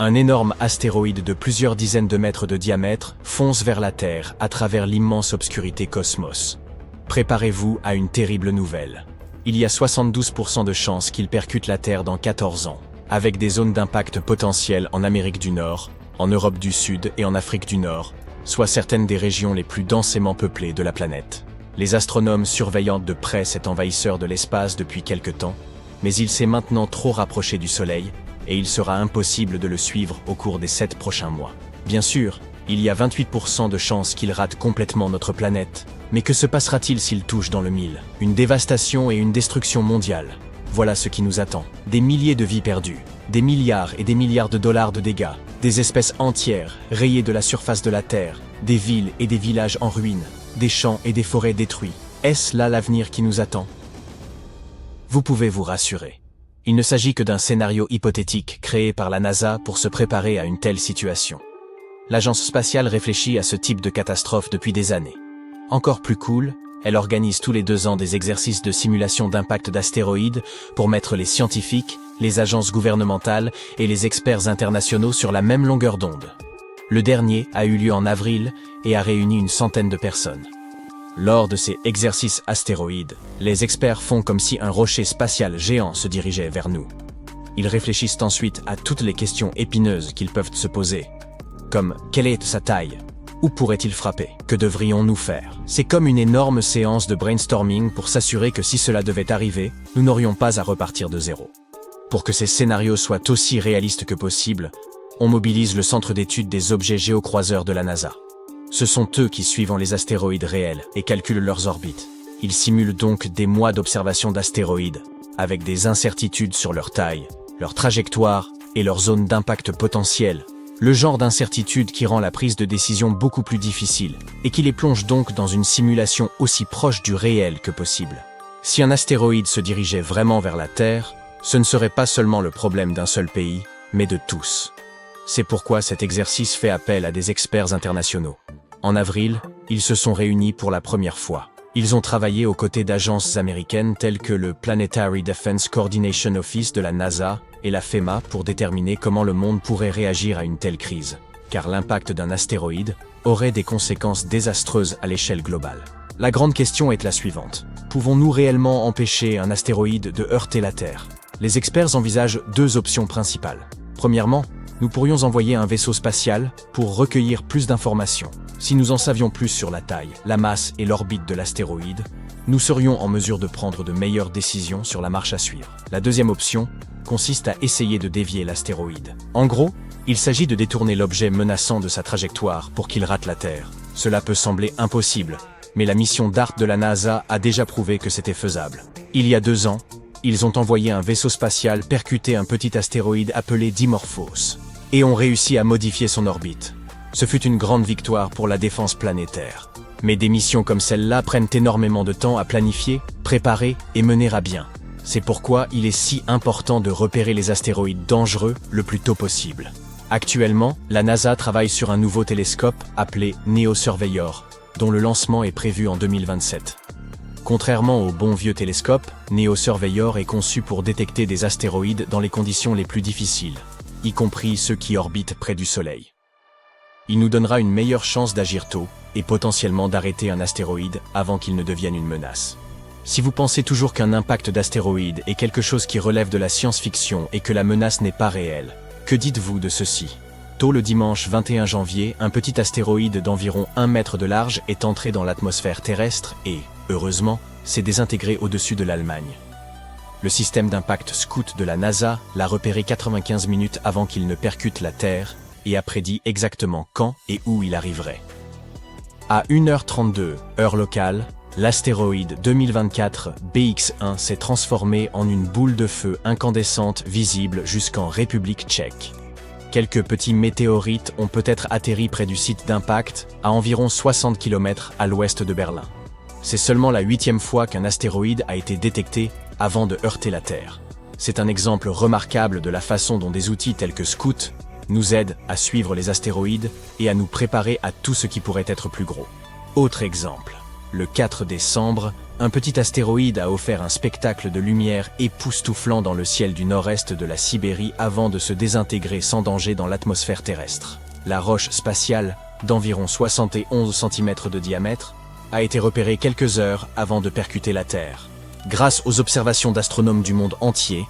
Un énorme astéroïde de plusieurs dizaines de mètres de diamètre fonce vers la Terre à travers l'immense obscurité cosmos. Préparez-vous à une terrible nouvelle. Il y a 72% de chances qu'il percute la Terre dans 14 ans, avec des zones d'impact potentielles en Amérique du Nord, en Europe du Sud et en Afrique du Nord, soit certaines des régions les plus densément peuplées de la planète. Les astronomes surveillent de près cet envahisseur de l'espace depuis quelque temps, mais il s'est maintenant trop rapproché du Soleil, et il sera impossible de le suivre au cours des 7 prochains mois. Bien sûr, il y a 28% de chances qu'il rate complètement notre planète, mais que se passera-t-il s'il touche dans le 1000? Une dévastation et une destruction mondiale. Voilà ce qui nous attend. Des milliers de vies perdues, des milliards et des milliards de dollars de dégâts, des espèces entières rayées de la surface de la Terre, des villes et des villages en ruine, des champs et des forêts détruits. Est-ce là l'avenir qui nous attend? Vous pouvez vous rassurer. Il ne s'agit que d'un scénario hypothétique créé par la NASA pour se préparer à une telle situation. L'agence spatiale réfléchit à ce type de catastrophe depuis des années. Encore plus cool, elle organise tous les 2 ans des exercices de simulation d'impact d'astéroïdes pour mettre les scientifiques, les agences gouvernementales et les experts internationaux sur la même longueur d'onde. Le dernier a eu lieu en avril et a réuni une centaine de personnes. Lors de ces exercices astéroïdes, les experts font comme si un rocher spatial géant se dirigeait vers nous. Ils réfléchissent ensuite à toutes les questions épineuses qu'ils peuvent se poser, comme quelle est sa taille? Où pourrait-il frapper? Que devrions-nous faire? C'est comme une énorme séance de brainstorming pour s'assurer que si cela devait arriver, nous n'aurions pas à repartir de zéro. Pour que ces scénarios soient aussi réalistes que possible, on mobilise le centre d'étude des objets géocroiseurs de la NASA. Ce sont eux qui suivent les astéroïdes réels et calculent leurs orbites. Ils simulent donc des mois d'observation d'astéroïdes, avec des incertitudes sur leur taille, leur trajectoire et leur zone d'impact potentielle. Le genre d'incertitude qui rend la prise de décision beaucoup plus difficile et qui les plonge donc dans une simulation aussi proche du réel que possible. Si un astéroïde se dirigeait vraiment vers la Terre, ce ne serait pas seulement le problème d'un seul pays, mais de tous. C'est pourquoi cet exercice fait appel à des experts internationaux. En avril, ils se sont réunis pour la première fois. Ils ont travaillé aux côtés d'agences américaines telles que le Planetary Defense Coordination Office de la NASA et la FEMA pour déterminer comment le monde pourrait réagir à une telle crise, car l'impact d'un astéroïde aurait des conséquences désastreuses à l'échelle globale. La grande question est la suivante. Pouvons-nous réellement empêcher un astéroïde de heurter la Terre? Les experts envisagent 2 options principales. Premièrement, nous pourrions envoyer un vaisseau spatial pour recueillir plus d'informations. Si nous en savions plus sur la taille, la masse et l'orbite de l'astéroïde, nous serions en mesure de prendre de meilleures décisions sur la marche à suivre. La deuxième option consiste à essayer de dévier l'astéroïde. En gros, il s'agit de détourner l'objet menaçant de sa trajectoire pour qu'il rate la Terre. Cela peut sembler impossible, mais la mission DART de la NASA a déjà prouvé que c'était faisable. Il y a 2 ans, ils ont envoyé un vaisseau spatial percuter un petit astéroïde appelé Dimorphos, et ont réussi à modifier son orbite. Ce fut une grande victoire pour la défense planétaire. Mais des missions comme celle-là prennent énormément de temps à planifier, préparer et mener à bien. C'est pourquoi il est si important de repérer les astéroïdes dangereux le plus tôt possible. Actuellement, la NASA travaille sur un nouveau télescope appelé NEO Surveyor, dont le lancement est prévu en 2027. Contrairement au bon vieux télescope, NEO Surveyor est conçu pour détecter des astéroïdes dans les conditions les plus difficiles, y compris ceux qui orbitent près du Soleil. Il nous donnera une meilleure chance d'agir tôt et potentiellement d'arrêter un astéroïde avant qu'il ne devienne une menace. Si vous pensez toujours qu'un impact d'astéroïde est quelque chose qui relève de la science-fiction et que la menace n'est pas réelle, que dites-vous de ceci? Tôt le dimanche 21 janvier, un petit astéroïde d'environ 1 mètre de large est entré dans l'atmosphère terrestre et, heureusement, s'est désintégré au-dessus de l'Allemagne. Le système d'impact Scout de la NASA l'a repéré 95 minutes avant qu'il ne percute la Terre et a prédit exactement quand et où il arriverait. À 1h32, heure locale, l'astéroïde 2024 BX1 s'est transformé en une boule de feu incandescente visible jusqu'en République tchèque. Quelques petits météorites ont peut-être atterri près du site d'impact, à environ 60 km à l'ouest de Berlin. C'est seulement la 8e fois qu'un astéroïde a été détecté avant de heurter la Terre. C'est un exemple remarquable de la façon dont des outils tels que Scout nous aident à suivre les astéroïdes et à nous préparer à tout ce qui pourrait être plus gros. Autre exemple. Le 4 décembre, un petit astéroïde a offert un spectacle de lumière époustouflant dans le ciel du nord-est de la Sibérie avant de se désintégrer sans danger dans l'atmosphère terrestre. La roche spatiale, d'environ 71 cm de diamètre, a été repérée quelques heures avant de percuter la Terre. Grâce aux observations d'astronomes du monde entier,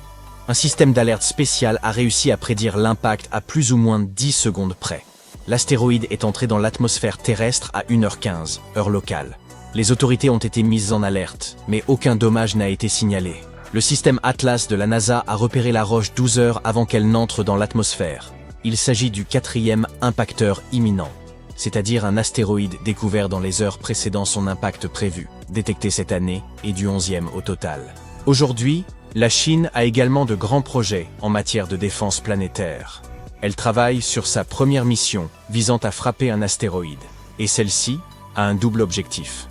un système d'alerte spécial a réussi à prédire l'impact à plus ou moins 10 secondes près. L'astéroïde est entré dans l'atmosphère terrestre à 1h15, heure locale. Les autorités ont été mises en alerte, mais aucun dommage n'a été signalé. Le système Atlas de la NASA a repéré la roche 12 heures avant qu'elle n'entre dans l'atmosphère. Il s'agit du 4e impacteur imminent, c'est-à-dire un astéroïde découvert dans les heures précédant son impact prévu, détecté cette année, et du 11e au total. Aujourd'hui, la Chine a également de grands projets en matière de défense planétaire. Elle travaille sur sa première mission visant à frapper un astéroïde, et celle-ci a un double objectif.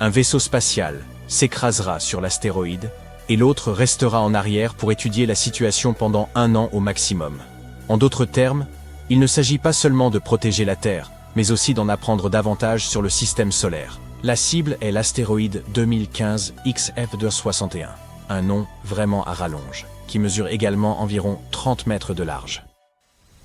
Un vaisseau spatial s'écrasera sur l'astéroïde, et l'autre restera en arrière pour étudier la situation pendant 1 an au maximum. En d'autres termes, il ne s'agit pas seulement de protéger la Terre, mais aussi d'en apprendre davantage sur le système solaire. La cible est l'astéroïde 2015 XF261, un nom vraiment à rallonge, qui mesure également environ 30 mètres de large.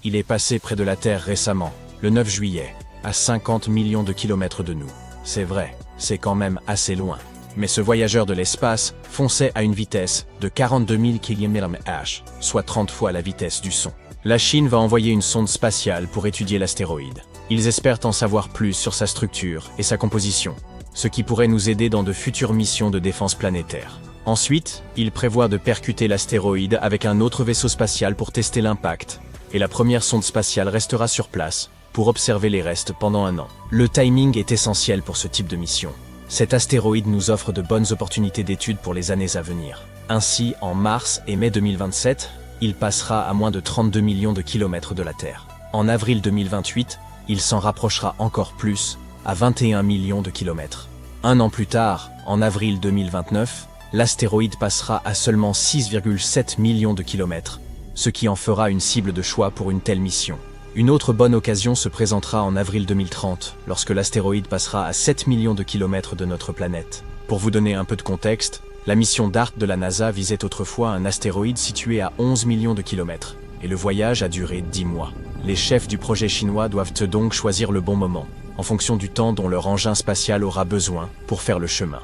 Il est passé près de la Terre récemment, le 9 juillet, à 50 millions de kilomètres de nous. C'est vrai, c'est quand même assez loin. Mais ce voyageur de l'espace fonçait à une vitesse de 42 000 km/h, soit 30 fois la vitesse du son. La Chine va envoyer une sonde spatiale pour étudier l'astéroïde. Ils espèrent en savoir plus sur sa structure et sa composition, ce qui pourrait nous aider dans de futures missions de défense planétaire. Ensuite, ils prévoient de percuter l'astéroïde avec un autre vaisseau spatial pour tester l'impact, et la première sonde spatiale restera sur place pour observer les restes pendant 1 an. Le timing est essentiel pour ce type de mission. Cet astéroïde nous offre de bonnes opportunités d'études pour les années à venir. Ainsi, en mars et mai 2027, il passera à moins de 32 millions de kilomètres de la Terre. En avril 2028, il s'en rapprochera encore plus, à 21 millions de kilomètres. 1 an plus tard, en avril 2029, l'astéroïde passera à seulement 6,7 millions de kilomètres, ce qui en fera une cible de choix pour une telle mission. Une autre bonne occasion se présentera en avril 2030, lorsque l'astéroïde passera à 7 millions de kilomètres de notre planète. Pour vous donner un peu de contexte, la mission DART de la NASA visait autrefois un astéroïde situé à 11 millions de kilomètres, et le voyage a duré 10 mois. Les chefs du projet chinois doivent donc choisir le bon moment, en fonction du temps dont leur engin spatial aura besoin pour faire le chemin.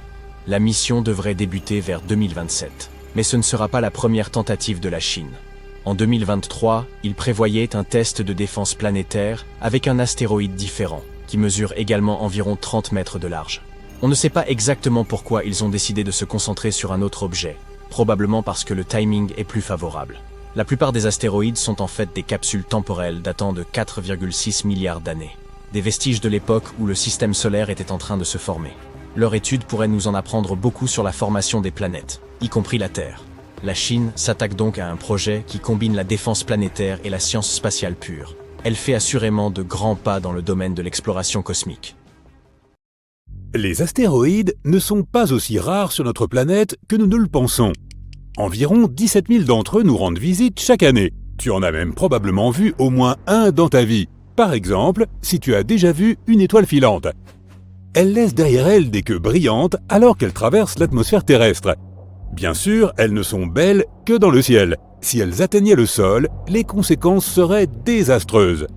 La mission devrait débuter vers 2027, mais ce ne sera pas la première tentative de la Chine. En 2023, ils prévoyaient un test de défense planétaire avec un astéroïde différent, qui mesure également environ 30 mètres de large. On ne sait pas exactement pourquoi ils ont décidé de se concentrer sur un autre objet, probablement parce que le timing est plus favorable. La plupart des astéroïdes sont en fait des capsules temporelles datant de 4,6 milliards d'années, des vestiges de l'époque où le système solaire était en train de se former. Leur étude pourrait nous en apprendre beaucoup sur la formation des planètes, y compris la Terre. La Chine s'attaque donc à un projet qui combine la défense planétaire et la science spatiale pure. Elle fait assurément de grands pas dans le domaine de l'exploration cosmique. Les astéroïdes ne sont pas aussi rares sur notre planète que nous ne le pensons. Environ 17 000 d'entre eux nous rendent visite chaque année. Tu en as même probablement vu au moins un dans ta vie. Par exemple, si tu as déjà vu une étoile filante. Elle laisse derrière elle des queues brillantes alors qu'elles traversent l'atmosphère terrestre. Bien sûr, elles ne sont belles que dans le ciel. Si elles atteignaient le sol, les conséquences seraient désastreuses.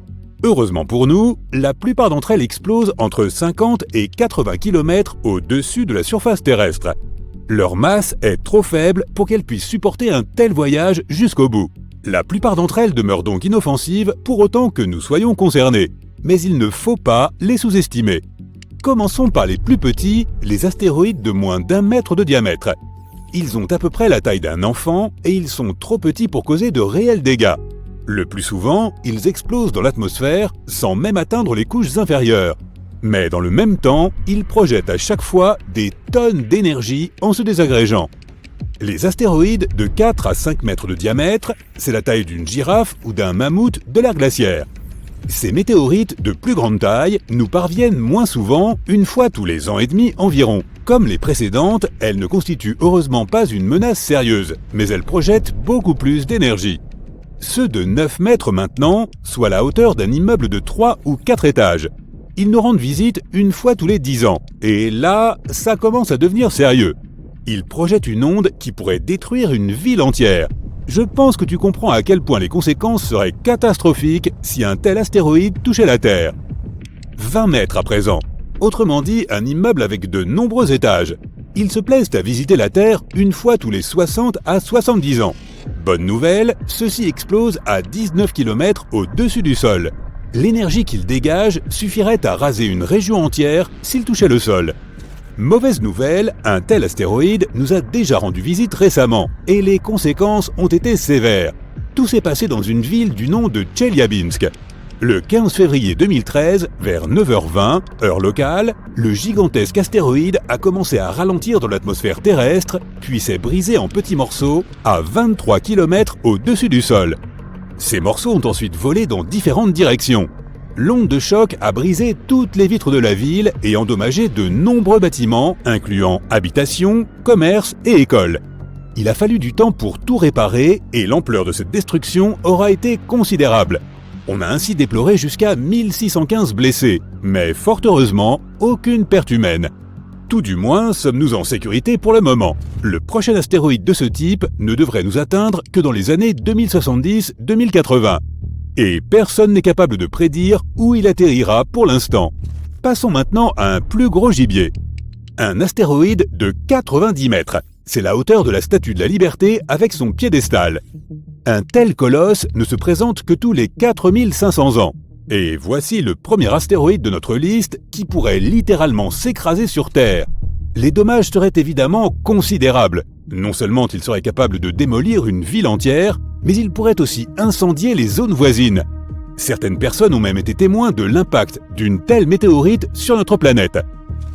Heureusement pour nous, la plupart d'entre elles explosent entre 50 et 80 km au-dessus de la surface terrestre. Leur masse est trop faible pour qu'elles puissent supporter un tel voyage jusqu'au bout. La plupart d'entre elles demeurent donc inoffensives pour autant que nous soyons concernés. Mais il ne faut pas les sous-estimer. Commençons par les plus petits, les astéroïdes de moins d'1 mètre de diamètre. Ils ont à peu près la taille d'un enfant et ils sont trop petits pour causer de réels dégâts. Le plus souvent, ils explosent dans l'atmosphère sans même atteindre les couches inférieures. Mais dans le même temps, ils projettent à chaque fois des tonnes d'énergie en se désagrégeant. Les astéroïdes de 4 à 5 mètres de diamètre, c'est la taille d'une girafe ou d'un mammouth de l'ère glaciaire. Ces météorites de plus grande taille nous parviennent moins souvent, une fois tous les ans et demi environ. Comme les précédentes, elles ne constituent heureusement pas une menace sérieuse, mais elles projettent beaucoup plus d'énergie. Ceux de 9 mètres maintenant, soit la hauteur d'un immeuble de 3 ou 4 étages. ils nous rendent visite une fois tous les 10 ans. Et là, ça commence à devenir sérieux. Ils projettent une onde qui pourrait détruire une ville entière. Je pense que tu comprends à quel point les conséquences seraient catastrophiques si un tel astéroïde touchait la Terre. 20 mètres à présent. Autrement dit, un immeuble avec de nombreux étages. Ils se plaisent à visiter la Terre une fois tous les 60 à 70 ans. Bonne nouvelle, ceux-ci explosent à 19 km au-dessus du sol. L'énergie qu'ils dégagent suffirait à raser une région entière s'ils touchaient le sol. Mauvaise nouvelle, un tel astéroïde nous a déjà rendu visite récemment, et les conséquences ont été sévères. Tout s'est passé dans une ville du nom de Tcheliabinsk. Le 15 février 2013, vers 9h20, heure locale, le gigantesque astéroïde a commencé à ralentir dans l'atmosphère terrestre, puis s'est brisé en petits morceaux à 23 km au-dessus du sol. Ces morceaux ont ensuite volé dans différentes directions. L'onde de choc a brisé toutes les vitres de la ville et endommagé de nombreux bâtiments, incluant habitations, commerces et écoles. Il a fallu du temps pour tout réparer et l'ampleur de cette destruction aura été considérable. On a ainsi déploré jusqu'à 1615 blessés, mais fort heureusement, aucune perte humaine. Tout du moins, sommes-nous en sécurité pour le moment. Le prochain astéroïde de ce type ne devrait nous atteindre que dans les années 2070-2080. Et personne n'est capable de prédire où il atterrira pour l'instant. Passons maintenant à un plus gros gibier. Un astéroïde de 90 mètres. C'est la hauteur de la Statue de la Liberté avec son piédestal. Un tel colosse ne se présente que tous les 4500 ans. Et voici le premier astéroïde de notre liste qui pourrait littéralement s'écraser sur Terre. Les dommages seraient évidemment considérables. Non seulement il serait capable de démolir une ville entière, mais il pourrait aussi incendier les zones voisines. Certaines personnes ont même été témoins de l'impact d'une telle météorite sur notre planète.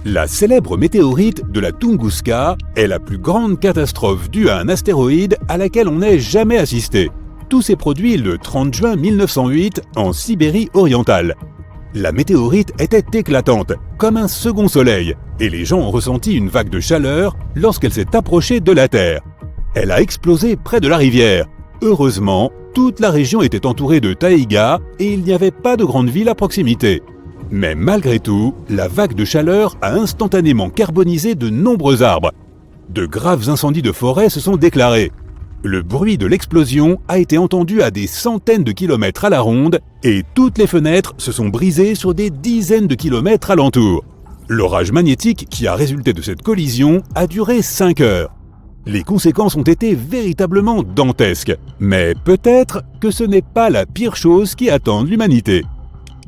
La célèbre météorite de la Tunguska est la plus grande catastrophe due à un astéroïde à laquelle on n'ait jamais assisté. Tout s'est produit le 30 juin 1908 en Sibérie orientale. La météorite était éclatante, comme un second soleil, et les gens ont ressenti une vague de chaleur lorsqu'elle s'est approchée de la Terre. Elle a explosé près de la rivière. Heureusement, toute la région était entourée de taïgas et il n'y avait pas de grande ville à proximité. Mais malgré tout, la vague de chaleur a instantanément carbonisé de nombreux arbres. De graves incendies de forêt se sont déclarés. Le bruit de l'explosion a été entendu à des centaines de kilomètres à la ronde et toutes les fenêtres se sont brisées sur des dizaines de kilomètres alentour. L'orage magnétique qui a résulté de cette collision a duré 5 heures. Les conséquences ont été véritablement dantesques, mais peut-être que ce n'est pas la pire chose qui attend l'humanité.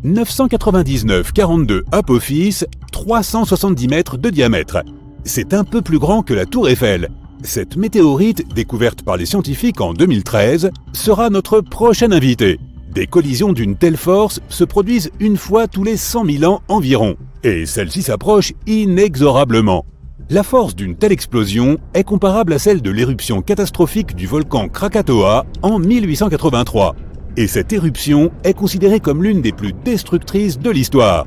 999,42 Apophis, 370 mètres de diamètre. C'est un peu plus grand que la Tour Eiffel. Cette météorite, découverte par les scientifiques en 2013, sera notre prochain invité. Des collisions d'une telle force se produisent une fois tous les 100 000 ans environ, et celle-ci s'approche inexorablement. La force d'une telle explosion est comparable à celle de l'éruption catastrophique du volcan Krakatoa en 1883. Et cette éruption est considérée comme l'une des plus destructrices de l'histoire.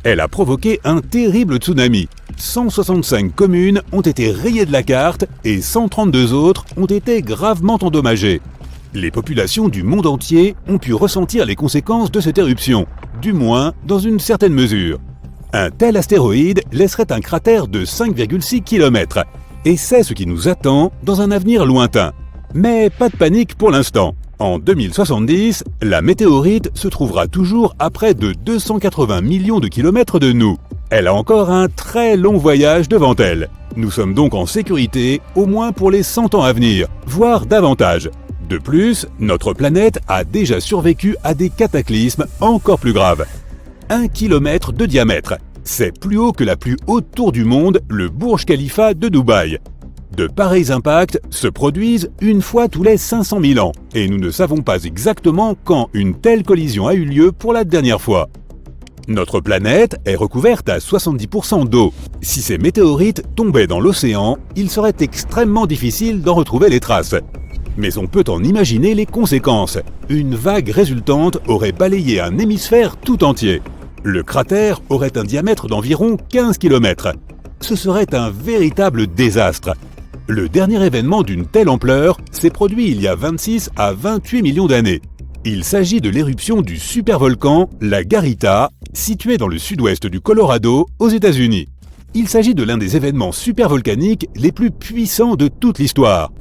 Elle a provoqué un terrible tsunami. 165 communes ont été rayées de la carte et 132 autres ont été gravement endommagées. Les populations du monde entier ont pu ressentir les conséquences de cette éruption, du moins dans une certaine mesure. Un tel astéroïde laisserait un cratère de 5,6 km, et c'est ce qui nous attend dans un avenir lointain. Mais pas de panique pour l'instant. En 2070, la météorite se trouvera toujours à près de 280 millions de kilomètres de nous. Elle a encore un très long voyage devant elle. Nous sommes donc en sécurité au moins pour les 100 ans à venir, voire davantage. De plus, notre planète a déjà survécu à des cataclysmes encore plus graves. 1 km de diamètre, c'est plus haut que la plus haute tour du monde, le Burj Khalifa de Dubaï. De pareils impacts se produisent une fois tous les 500 000 ans, et nous ne savons pas exactement quand une telle collision a eu lieu pour la dernière fois. Notre planète est recouverte à 70% d'eau. Si ces météorites tombaient dans l'océan, il serait extrêmement difficile d'en retrouver les traces. Mais on peut en imaginer les conséquences. Une vague résultante aurait balayé un hémisphère tout entier. Le cratère aurait un diamètre d'environ 15 km. Ce serait un véritable désastre. Le dernier événement d'une telle ampleur s'est produit il y a 26 à 28 millions d'années. Il s'agit de l'éruption du supervolcan, la Garita, situé dans le sud-ouest du Colorado, aux États-Unis. Il s'agit de l'un des événements supervolcaniques les plus puissants de toute l'histoire.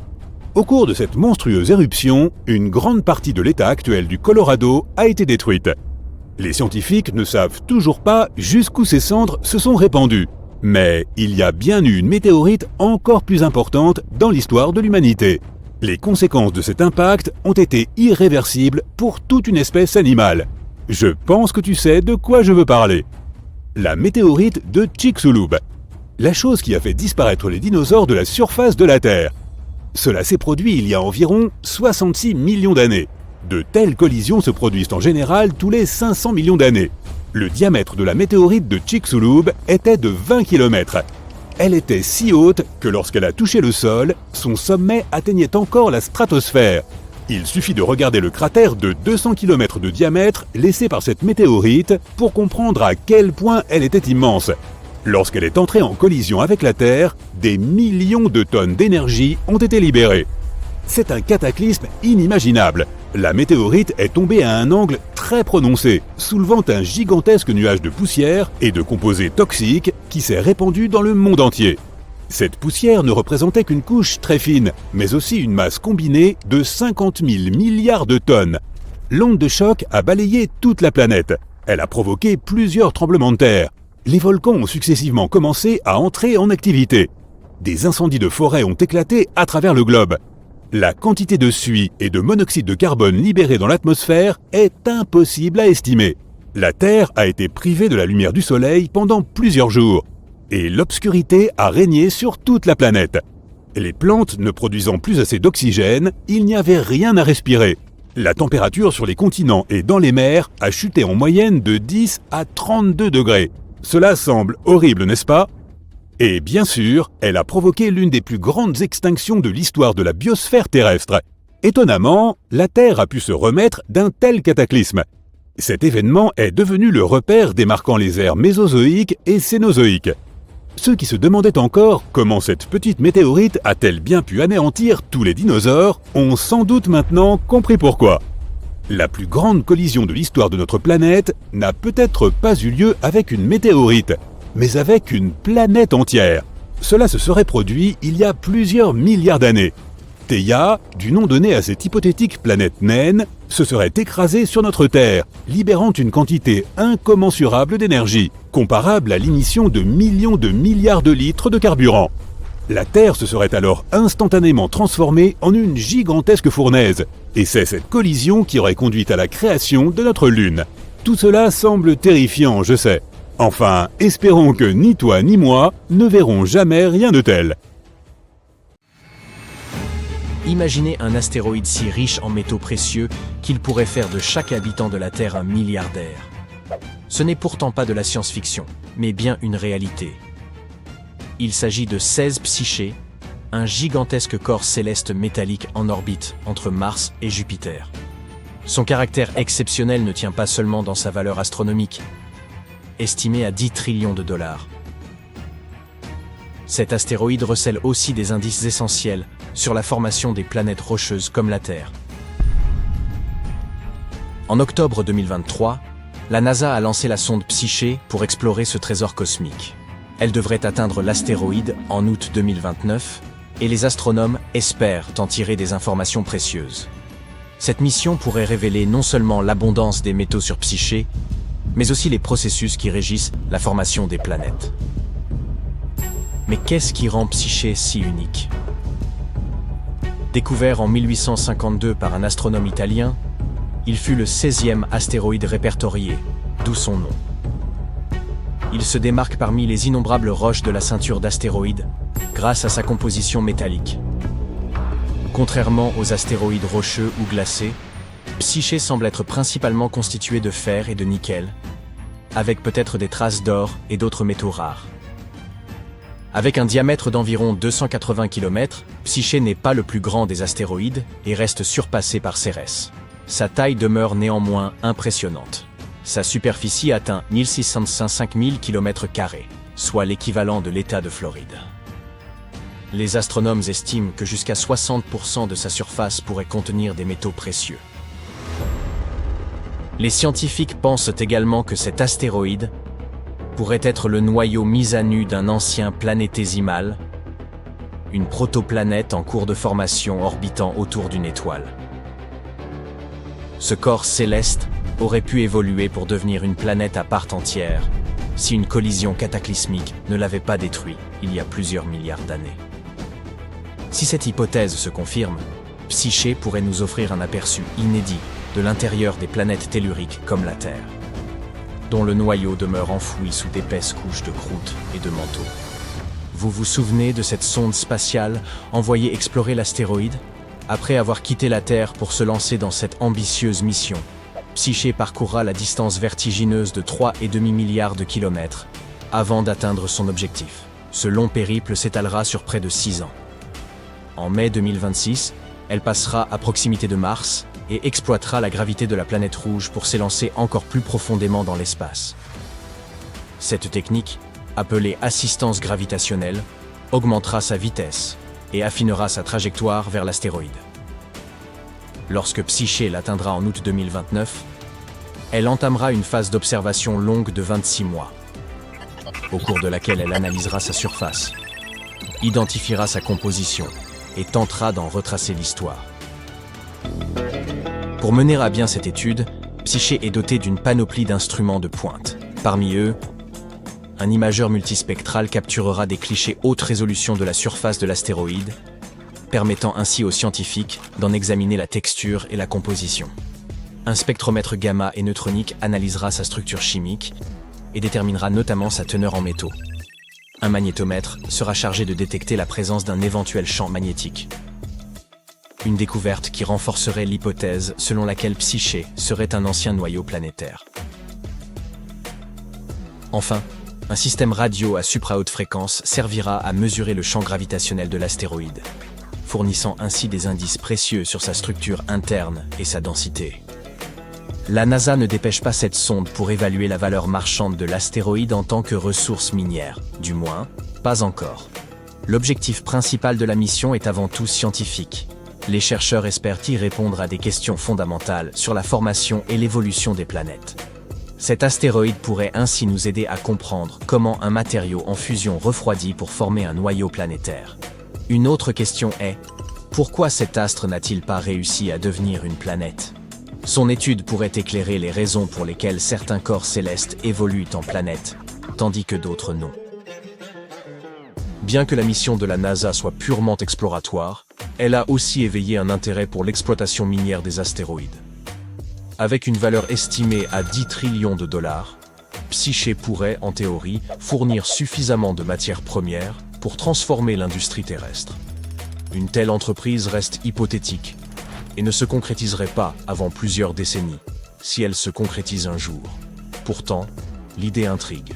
Au cours de cette monstrueuse éruption, une grande partie de l'état actuel du Colorado a été détruite. Les scientifiques ne savent toujours pas jusqu'où ces cendres se sont répandues. Mais il y a bien eu une météorite encore plus importante dans l'histoire de l'humanité. Les conséquences de cet impact ont été irréversibles pour toute une espèce animale. Je pense que tu sais de quoi je veux parler. La météorite de Chicxulub. La chose qui a fait disparaître les dinosaures de la surface de la Terre. Cela s'est produit il y a environ 66 millions d'années. De telles collisions se produisent en général tous les 500 millions d'années. Le diamètre de la météorite de Chicxulub était de 20 km. Elle était si haute que lorsqu'elle a touché le sol, son sommet atteignait encore la stratosphère. Il suffit de regarder le cratère de 200 km de diamètre laissé par cette météorite pour comprendre à quel point elle était immense. Lorsqu'elle est entrée en collision avec la Terre, des millions de tonnes d'énergie ont été libérées. C'est un cataclysme inimaginable. La météorite est tombée à un angle très prononcé, soulevant un gigantesque nuage de poussière et de composés toxiques qui s'est répandu dans le monde entier. Cette poussière ne représentait qu'une couche très fine, mais aussi une masse combinée de 50 000 milliards de tonnes. L'onde de choc a balayé toute la planète. Elle a provoqué plusieurs tremblements de terre. Les volcans ont successivement commencé à entrer en activité. Des incendies de forêt ont éclaté à travers le globe. La quantité de suie et de monoxyde de carbone libérés dans l'atmosphère est impossible à estimer. La Terre a été privée de la lumière du Soleil pendant plusieurs jours. Et l'obscurité a régné sur toute la planète. Les plantes ne produisant plus assez d'oxygène, il n'y avait rien à respirer. La température sur les continents et dans les mers a chuté en moyenne de 10 à 32 degrés. Cela semble horrible, n'est-ce pas? Et bien sûr, elle a provoqué l'une des plus grandes extinctions de l'histoire de la biosphère terrestre. Étonnamment, la Terre a pu se remettre d'un tel cataclysme. Cet événement est devenu le repère démarquant les ères mésozoïques et cénozoïques. Ceux qui se demandaient encore comment cette petite météorite a-t-elle bien pu anéantir tous les dinosaures ont sans doute maintenant compris pourquoi. La plus grande collision de l'histoire de notre planète n'a peut-être pas eu lieu avec une météorite, mais avec une planète entière. Cela se serait produit il y a plusieurs milliards d'années. Theia, du nom donné à cette hypothétique planète naine, se serait écrasée sur notre Terre, libérant une quantité incommensurable d'énergie, comparable à l'émission de millions de milliards de litres de carburant. La Terre se serait alors instantanément transformée en une gigantesque fournaise, et c'est cette collision qui aurait conduit à la création de notre Lune. Tout cela semble terrifiant, je sais. Enfin, espérons que ni toi ni moi ne verrons jamais rien de tel. Imaginez un astéroïde si riche en métaux précieux qu'il pourrait faire de chaque habitant de la Terre un milliardaire. Ce n'est pourtant pas de la science-fiction, mais bien une réalité. Il s'agit de 16 Psyché, un gigantesque corps céleste métallique en orbite entre Mars et Jupiter. Son caractère exceptionnel ne tient pas seulement dans sa valeur astronomique, estimée à 10 trillions de dollars. Cet astéroïde recèle aussi des indices essentiels sur la formation des planètes rocheuses comme la Terre. En octobre 2023, la NASA a lancé la sonde Psyché pour explorer ce trésor cosmique. Elle devrait atteindre l'astéroïde en août 2029 et les astronomes espèrent en tirer des informations précieuses. Cette mission pourrait révéler non seulement l'abondance des métaux sur Psyché, mais aussi les processus qui régissent la formation des planètes. Mais qu'est-ce qui rend Psyché si unique? Découvert en 1852 par un astronome italien, il fut le 16e astéroïde répertorié, d'où son nom. Il se démarque parmi les innombrables roches de la ceinture d'astéroïdes grâce à sa composition métallique. Contrairement aux astéroïdes rocheux ou glacés, Psyché semble être principalement constitué de fer et de nickel, avec peut-être des traces d'or et d'autres métaux rares. Avec un diamètre d'environ 280 km, Psyché n'est pas le plus grand des astéroïdes et reste surpassé par Cérès. Sa taille demeure néanmoins impressionnante. Sa superficie atteint 1605 000 km², soit l'équivalent de l'État de Floride. Les astronomes estiment que jusqu'à 60% de sa surface pourrait contenir des métaux précieux. Les scientifiques pensent également que cet astéroïde pourrait être le noyau mis à nu d'un ancien planétésimal, une protoplanète en cours de formation orbitant autour d'une étoile. Ce corps céleste aurait pu évoluer pour devenir une planète à part entière si une collision cataclysmique ne l'avait pas détruit il y a plusieurs milliards d'années. Si cette hypothèse se confirme, Psyché pourrait nous offrir un aperçu inédit de l'intérieur des planètes telluriques comme la Terre, dont le noyau demeure enfoui sous d'épaisses couches de croûte et de manteaux. Vous vous souvenez de cette sonde spatiale envoyée explorer l'astéroïde? Après avoir quitté la Terre pour se lancer dans cette ambitieuse mission, Psyché parcourra la distance vertigineuse de 3,5 milliards de kilomètres avant d'atteindre son objectif. Ce long périple s'étalera sur près de 6 ans. En mai 2026, elle passera à proximité de Mars et exploitera la gravité de la planète rouge pour s'élancer encore plus profondément dans l'espace. Cette technique, appelée assistance gravitationnelle, augmentera sa vitesse et affinera sa trajectoire vers l'astéroïde. Lorsque Psyché l'atteindra en août 2029, elle entamera une phase d'observation longue de 26 mois, au cours de laquelle elle analysera sa surface, identifiera sa composition et tentera d'en retracer l'histoire. Pour mener à bien cette étude, Psyché est doté d'une panoplie d'instruments de pointe. Parmi eux, un imageur multispectral capturera des clichés haute résolution de la surface de l'astéroïde, permettant ainsi aux scientifiques d'en examiner la texture et la composition. Un spectromètre gamma et neutronique analysera sa structure chimique et déterminera notamment sa teneur en métaux. Un magnétomètre sera chargé de détecter la présence d'un éventuel champ magnétique. Une découverte qui renforcerait l'hypothèse selon laquelle Psyché serait un ancien noyau planétaire. Enfin, un système radio à supra-haute fréquence servira à mesurer le champ gravitationnel de l'astéroïde, fournissant ainsi des indices précieux sur sa structure interne et sa densité. La NASA ne dépêche pas cette sonde pour évaluer la valeur marchande de l'astéroïde en tant que ressource minière, du moins, pas encore. L'objectif principal de la mission est avant tout scientifique. Les chercheurs espèrent y répondre à des questions fondamentales sur la formation et l'évolution des planètes. Cet astéroïde pourrait ainsi nous aider à comprendre comment un matériau en fusion refroidit pour former un noyau planétaire. Une autre question est, pourquoi cet astre n'a-t-il pas réussi à devenir une planète? Son étude pourrait éclairer les raisons pour lesquelles certains corps célestes évoluent en planètes, tandis que d'autres non. Bien que la mission de la NASA soit purement exploratoire, elle a aussi éveillé un intérêt pour l'exploitation minière des astéroïdes. Avec une valeur estimée à 10 trillions de dollars, Psyché pourrait, en théorie, fournir suffisamment de matières premières pour transformer l'industrie terrestre. Une telle entreprise reste hypothétique et ne se concrétiserait pas avant plusieurs décennies, si elle se concrétise un jour. Pourtant, l'idée intrigue.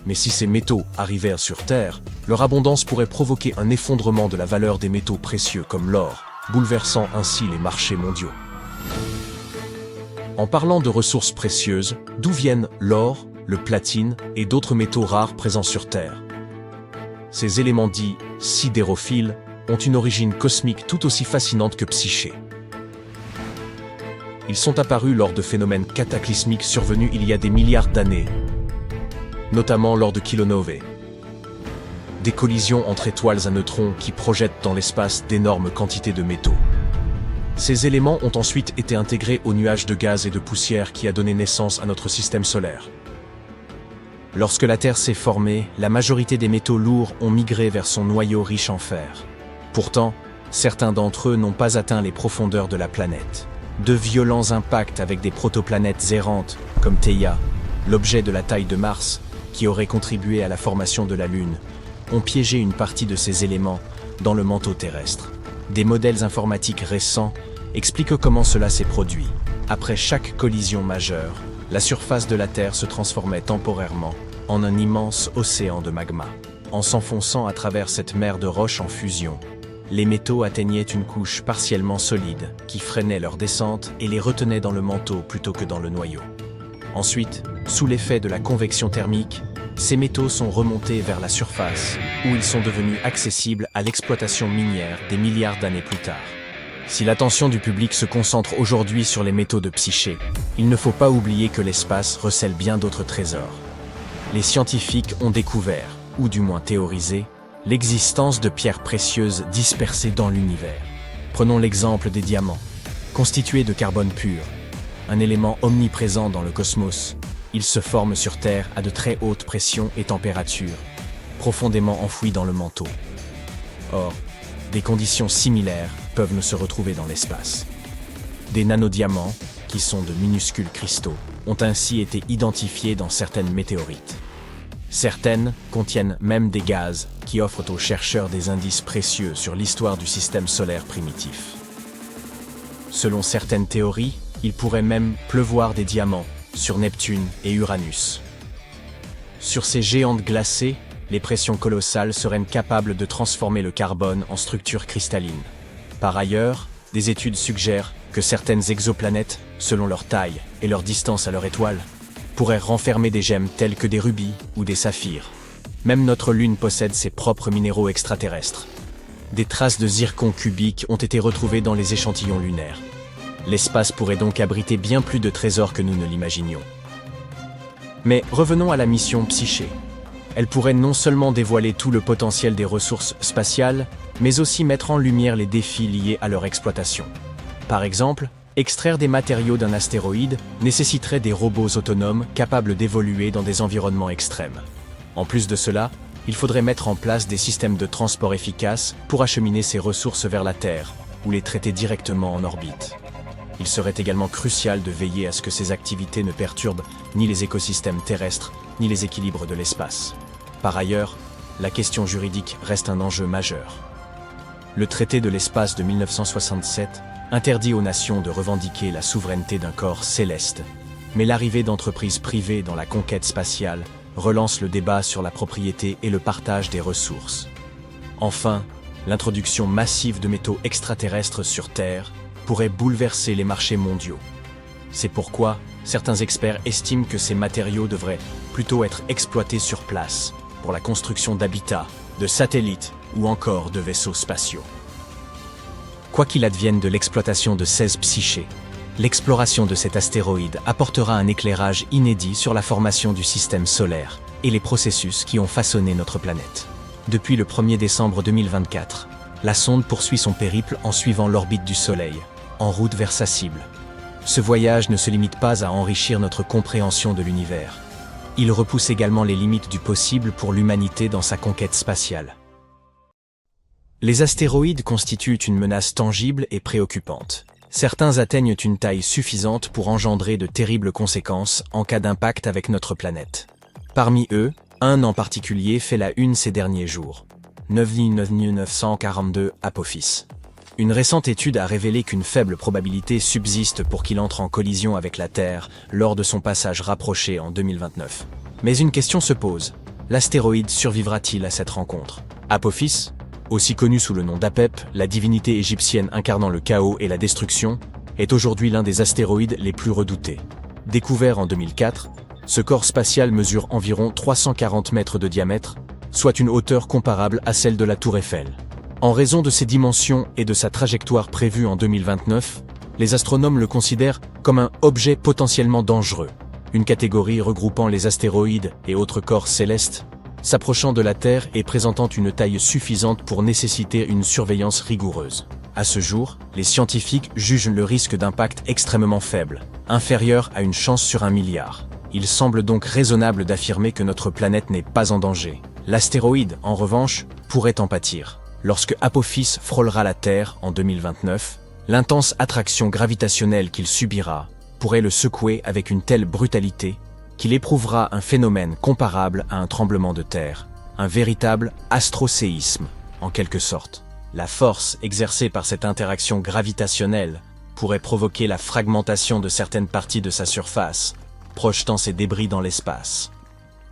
Mais si ces métaux arrivèrent sur Terre, leur abondance pourrait provoquer un effondrement de la valeur des métaux précieux comme l'or, bouleversant ainsi les marchés mondiaux. En parlant de ressources précieuses, d'où viennent l'or, le platine et d'autres métaux rares présents sur Terre? Ces éléments dits sidérophiles ont une origine cosmique tout aussi fascinante que Psyché. Ils sont apparus lors de phénomènes cataclysmiques survenus il y a des milliards d'années, notamment lors de kilonovae, des collisions entre étoiles à neutrons qui projettent dans l'espace d'énormes quantités de métaux. Ces éléments ont ensuite été intégrés au nuage de gaz et de poussière qui a donné naissance à notre système solaire. Lorsque la Terre s'est formée, la majorité des métaux lourds ont migré vers son noyau riche en fer. Pourtant, certains d'entre eux n'ont pas atteint les profondeurs de la planète. De violents impacts avec des protoplanètes errantes, comme Theia, l'objet de la taille de Mars, qui aurait contribué à la formation de la Lune, ont piégé une partie de ces éléments dans le manteau terrestre. Des modèles informatiques récents expliquent comment cela s'est produit. Après chaque collision majeure, la surface de la Terre se transformait temporairement en un immense océan de magma. En s'enfonçant à travers cette mer de roches en fusion, les métaux atteignaient une couche partiellement solide qui freinait leur descente et les retenait dans le manteau plutôt que dans le noyau. Ensuite, sous l'effet de la convection thermique, ces métaux sont remontés vers la surface, où ils sont devenus accessibles à l'exploitation minière des milliards d'années plus tard. Si l'attention du public se concentre aujourd'hui sur les métaux de Psyché, il ne faut pas oublier que l'espace recèle bien d'autres trésors. Les scientifiques ont découvert, ou du moins théorisé, l'existence de pierres précieuses dispersées dans l'univers. Prenons l'exemple des diamants. Constitués de carbone pur, un élément omniprésent dans le cosmos, ils se forment sur Terre à de très hautes pressions et températures, profondément enfouis dans le manteau. Or, des conditions similaires peuvent ne se retrouver dans l'espace. Des nanodiamants, qui sont de minuscules cristaux, ont ainsi été identifiés dans certaines météorites. Certaines contiennent même des gaz qui offrent aux chercheurs des indices précieux sur l'histoire du système solaire primitif. Selon certaines théories, il pourrait même pleuvoir des diamants sur Neptune et Uranus. Sur ces géantes glacées, les pressions colossales seraient capables de transformer le carbone en structure cristalline. Par ailleurs, des études suggèrent que certaines exoplanètes, selon leur taille et leur distance à leur étoile, pourraient renfermer des gemmes telles que des rubis ou des saphirs. Même notre Lune possède ses propres minéraux extraterrestres. Des traces de zircon cubique ont été retrouvées dans les échantillons lunaires. L'espace pourrait donc abriter bien plus de trésors que nous ne l'imaginions. Mais revenons à la mission Psyché. Elle pourrait non seulement dévoiler tout le potentiel des ressources spatiales, mais aussi mettre en lumière les défis liés à leur exploitation. Par exemple, extraire des matériaux d'un astéroïde nécessiterait des robots autonomes capables d'évoluer dans des environnements extrêmes. En plus de cela, il faudrait mettre en place des systèmes de transport efficaces pour acheminer ces ressources vers la Terre, ou les traiter directement en orbite. Il serait également crucial de veiller à ce que ces activités ne perturbent ni les écosystèmes terrestres, ni les équilibres de l'espace. Par ailleurs, la question juridique reste un enjeu majeur. Le traité de l'espace de 1967 interdit aux nations de revendiquer la souveraineté d'un corps céleste, mais l'arrivée d'entreprises privées dans la conquête spatiale relance le débat sur la propriété et le partage des ressources. Enfin, l'introduction massive de métaux extraterrestres sur Terre pourrait bouleverser les marchés mondiaux. C'est pourquoi certains experts estiment que ces matériaux devraient plutôt être exploités sur place, pour la construction d'habitats, de satellites ou encore de vaisseaux spatiaux. Quoi qu'il advienne de l'exploitation de 16 Psyché, l'exploration de cet astéroïde apportera un éclairage inédit sur la formation du système solaire et les processus qui ont façonné notre planète. Depuis le 1er décembre 2024, la sonde poursuit son périple en suivant l'orbite du Soleil, en route vers sa cible. Ce voyage ne se limite pas à enrichir notre compréhension de l'univers. Il repousse également les limites du possible pour l'humanité dans sa conquête spatiale. Les astéroïdes constituent une menace tangible et préoccupante. Certains atteignent une taille suffisante pour engendrer de terribles conséquences en cas d'impact avec notre planète. Parmi eux, un en particulier fait la une ces derniers jours. 942 Apophis. Une récente étude a révélé qu'une faible probabilité subsiste pour qu'il entre en collision avec la Terre lors de son passage rapproché en 2029. Mais une question se pose. L'astéroïde survivra-t-il à cette rencontre? Apophis, aussi connu sous le nom d'Apep, la divinité égyptienne incarnant le chaos et la destruction, est aujourd'hui l'un des astéroïdes les plus redoutés. Découvert en 2004, ce corps spatial mesure environ 340 mètres de diamètre, soit une hauteur comparable à celle de la Tour Eiffel. En raison de ses dimensions et de sa trajectoire prévue en 2029, les astronomes le considèrent comme un objet potentiellement dangereux, une catégorie regroupant les astéroïdes et autres corps célestes, s'approchant de la Terre et présentant une taille suffisante pour nécessiter une surveillance rigoureuse. À ce jour, les scientifiques jugent le risque d'impact extrêmement faible, inférieur à une chance sur 1 milliard. Il semble donc raisonnable d'affirmer que notre planète n'est pas en danger. L'astéroïde, en revanche, pourrait en pâtir. Lorsque Apophis frôlera la Terre en 2029, l'intense attraction gravitationnelle qu'il subira pourrait le secouer avec une telle brutalité qu'il éprouvera un phénomène comparable à un tremblement de terre, un véritable astroséisme, en quelque sorte. La force exercée par cette interaction gravitationnelle pourrait provoquer la fragmentation de certaines parties de sa surface, projetant ses débris dans l'espace.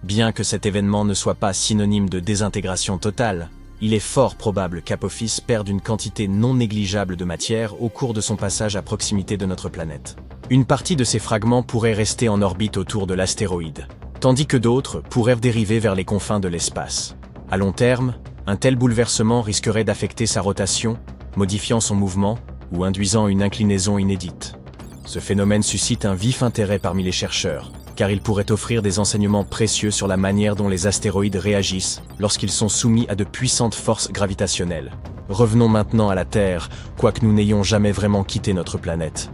Bien que cet événement ne soit pas synonyme de désintégration totale, il est fort probable qu'Apophis perde une quantité non négligeable de matière au cours de son passage à proximité de notre planète. Une partie de ces fragments pourrait rester en orbite autour de l'astéroïde, tandis que d'autres pourraient dériver vers les confins de l'espace. À long terme, un tel bouleversement risquerait d'affecter sa rotation, modifiant son mouvement, ou induisant une inclinaison inédite. Ce phénomène suscite un vif intérêt parmi les chercheurs, car il pourrait offrir des enseignements précieux sur la manière dont les astéroïdes réagissent lorsqu'ils sont soumis à de puissantes forces gravitationnelles. Revenons maintenant à la Terre, quoique nous n'ayons jamais vraiment quitté notre planète.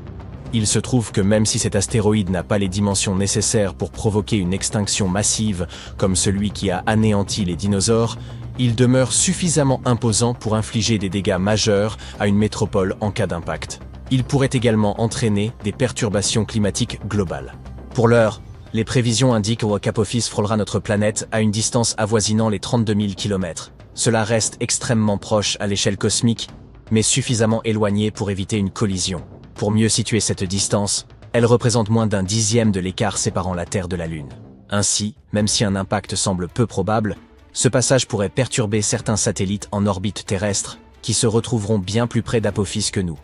Il se trouve que même si cet astéroïde n'a pas les dimensions nécessaires pour provoquer une extinction massive comme celui qui a anéanti les dinosaures, il demeure suffisamment imposant pour infliger des dégâts majeurs à une métropole en cas d'impact. Il pourrait également entraîner des perturbations climatiques globales. Pour l'heure, les prévisions indiquent qu'Apophis frôlera notre planète à une distance avoisinant les 32 000 km. Cela reste extrêmement proche à l'échelle cosmique, mais suffisamment éloigné pour éviter une collision. Pour mieux situer cette distance, elle représente moins d'un dixième de l'écart séparant la Terre de la Lune. Ainsi, même si un impact semble peu probable, ce passage pourrait perturber certains satellites en orbite terrestre qui se retrouveront bien plus près d'Apophis que nous.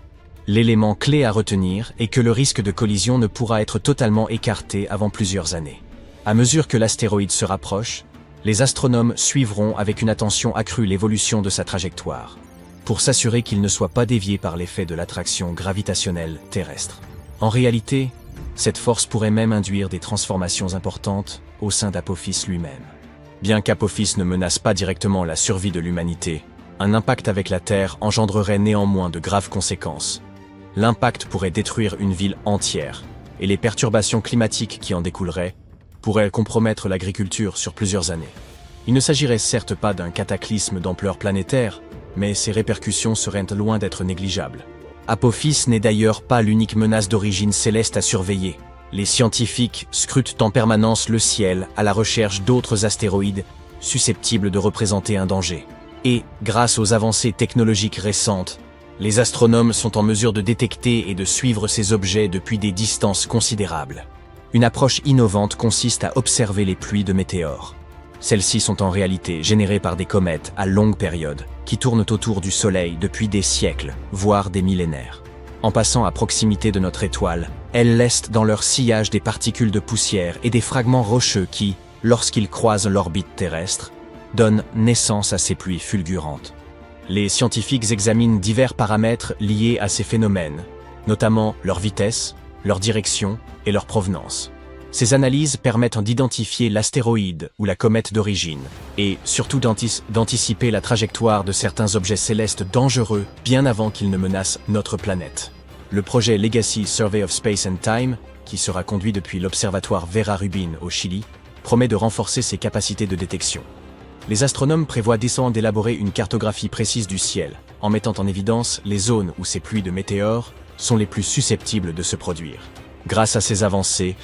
L'élément clé à retenir est que le risque de collision ne pourra être totalement écarté avant plusieurs années. À mesure que l'astéroïde se rapproche, les astronomes suivront avec une attention accrue l'évolution de sa trajectoire, pour s'assurer qu'il ne soit pas dévié par l'effet de l'attraction gravitationnelle terrestre. En réalité, cette force pourrait même induire des transformations importantes au sein d'Apophis lui-même. Bien qu'Apophis ne menace pas directement la survie de l'humanité, un impact avec la Terre engendrerait néanmoins de graves conséquences. L'impact pourrait détruire une ville entière, et les perturbations climatiques qui en découleraient pourraient compromettre l'agriculture sur plusieurs années. Il ne s'agirait certes pas d'un cataclysme d'ampleur planétaire, mais ses répercussions seraient loin d'être négligeables. Apophis n'est d'ailleurs pas l'unique menace d'origine céleste à surveiller. Les scientifiques scrutent en permanence le ciel à la recherche d'autres astéroïdes susceptibles de représenter un danger. Et, grâce aux avancées technologiques récentes, les astronomes sont en mesure de détecter et de suivre ces objets depuis des distances considérables. Une approche innovante consiste à observer les pluies de météores. Celles-ci sont en réalité générées par des comètes à longue période, qui tournent autour du Soleil depuis des siècles, voire des millénaires. En passant à proximité de notre étoile, elles laissent dans leur sillage des particules de poussière et des fragments rocheux qui, lorsqu'ils croisent l'orbite terrestre, donnent naissance à ces pluies fulgurantes. Les scientifiques examinent divers paramètres liés à ces phénomènes, notamment leur vitesse, leur direction et leur provenance. Ces analyses permettent d'identifier l'astéroïde ou la comète d'origine, et surtout d'anticiper la trajectoire de certains objets célestes dangereux bien avant qu'ils ne menacent notre planète. Le projet Legacy Survey of Space and Time, qui sera conduit depuis l'observatoire Vera Rubin au Chili, promet de renforcer ses capacités de détection. Les astronomes prévoient décemment d'élaborer une cartographie précise du ciel, en mettant en évidence les zones où ces pluies de météores sont les plus susceptibles de se produire. Grâce à ces avancées,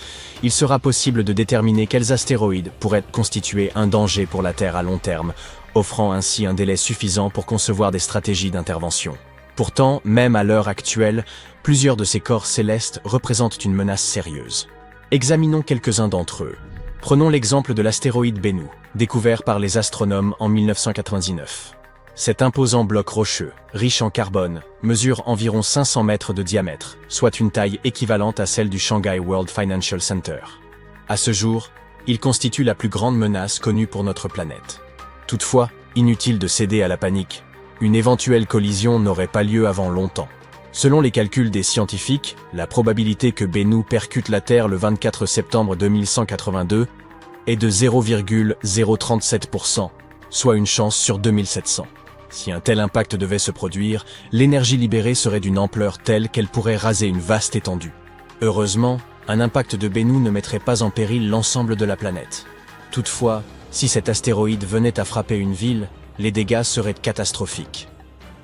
il sera possible de déterminer quels astéroïdes pourraient constituer un danger pour la Terre à long terme, offrant ainsi un délai suffisant pour concevoir des stratégies d'intervention. Pourtant, même à l'heure actuelle, plusieurs de ces corps célestes représentent une menace sérieuse. Examinons quelques-uns d'entre eux. Prenons l'exemple de l'astéroïde Bennu, découvert par les astronomes en 1999. Cet imposant bloc rocheux, riche en carbone, mesure environ 500 mètres de diamètre, soit une taille équivalente à celle du Shanghai World Financial Center. À ce jour, il constitue la plus grande menace connue pour notre planète. Toutefois, inutile de céder à la panique, une éventuelle collision n'aurait pas lieu avant longtemps. Selon les calculs des scientifiques, la probabilité que Bennu percute la Terre le 24 septembre 2182 est de 0,037%, soit une chance sur 2700. Si un tel impact devait se produire, l'énergie libérée serait d'une ampleur telle qu'elle pourrait raser une vaste étendue. Heureusement, un impact de Bennu ne mettrait pas en péril l'ensemble de la planète. Toutefois, si cet astéroïde venait à frapper une ville, les dégâts seraient catastrophiques.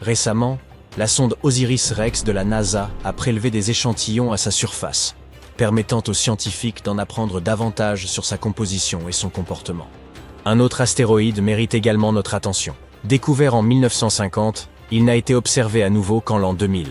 Récemment, la sonde OSIRIS-REx de la NASA a prélevé des échantillons à sa surface, permettant aux scientifiques d'en apprendre davantage sur sa composition et son comportement. Un autre astéroïde mérite également notre attention. Découvert en 1950, il n'a été observé à nouveau qu'en l'an 2000.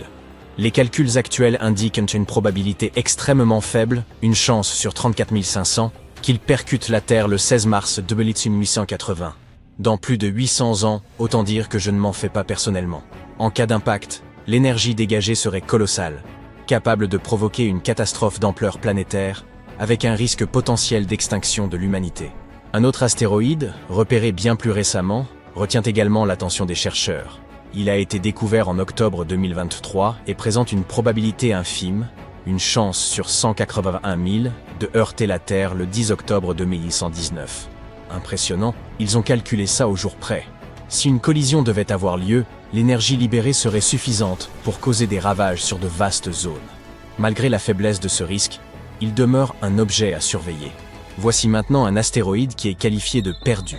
Les calculs actuels indiquent une probabilité extrêmement faible, une chance sur 34 500, qu'il percute la Terre le 16 mars 2880. Dans plus de 800 ans, autant dire que je ne m'en fais pas personnellement. En cas d'impact, l'énergie dégagée serait colossale, capable de provoquer une catastrophe d'ampleur planétaire, avec un risque potentiel d'extinction de l'humanité. Un autre astéroïde, repéré bien plus récemment, retient également l'attention des chercheurs. Il a été découvert en octobre 2023 et présente une probabilité infime, une chance sur 181 000, de heurter la Terre le 10 octobre 2119. Impressionnant, ils ont calculé ça au jour près. Si une collision devait avoir lieu, l'énergie libérée serait suffisante pour causer des ravages sur de vastes zones. Malgré la faiblesse de ce risque, il demeure un objet à surveiller. Voici maintenant un astéroïde qui est qualifié de perdu,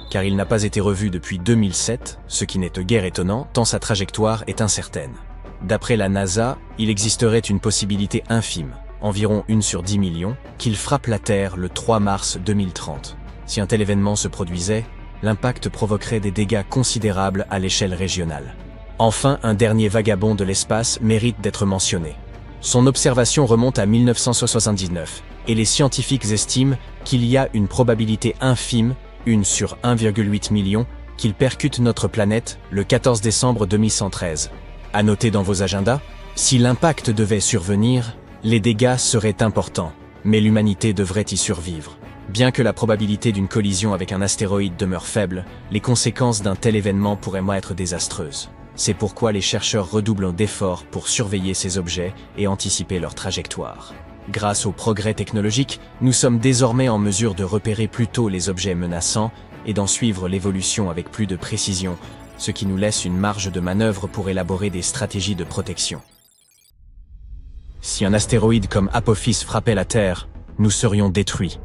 car il n'a pas été revu depuis 2007, ce qui n'est guère étonnant tant sa trajectoire est incertaine. D'après la NASA, il existerait une possibilité infime, environ 1 sur 10 millions, qu'il frappe la Terre le 3 mars 2030. Si un tel événement se produisait, l'impact provoquerait des dégâts considérables à l'échelle régionale. Enfin, un dernier vagabond de l'espace mérite d'être mentionné. Son observation remonte à 1979, et les scientifiques estiment qu'il y a une probabilité infime, 1 sur 1,8 million, qu'il percute notre planète le 14 décembre 2113. À noter dans vos agendas, si l'impact devait survenir, les dégâts seraient importants, mais l'humanité devrait y survivre. Bien que la probabilité d'une collision avec un astéroïde demeure faible, les conséquences d'un tel événement pourraient être désastreuses. C'est pourquoi les chercheurs redoublent d'efforts pour surveiller ces objets et anticiper leur trajectoire. Grâce aux progrès technologiques, nous sommes désormais en mesure de repérer plus tôt les objets menaçants et d'en suivre l'évolution avec plus de précision, ce qui nous laisse une marge de manœuvre pour élaborer des stratégies de protection. Si un astéroïde comme Apophis frappait la Terre, nous serions détruits.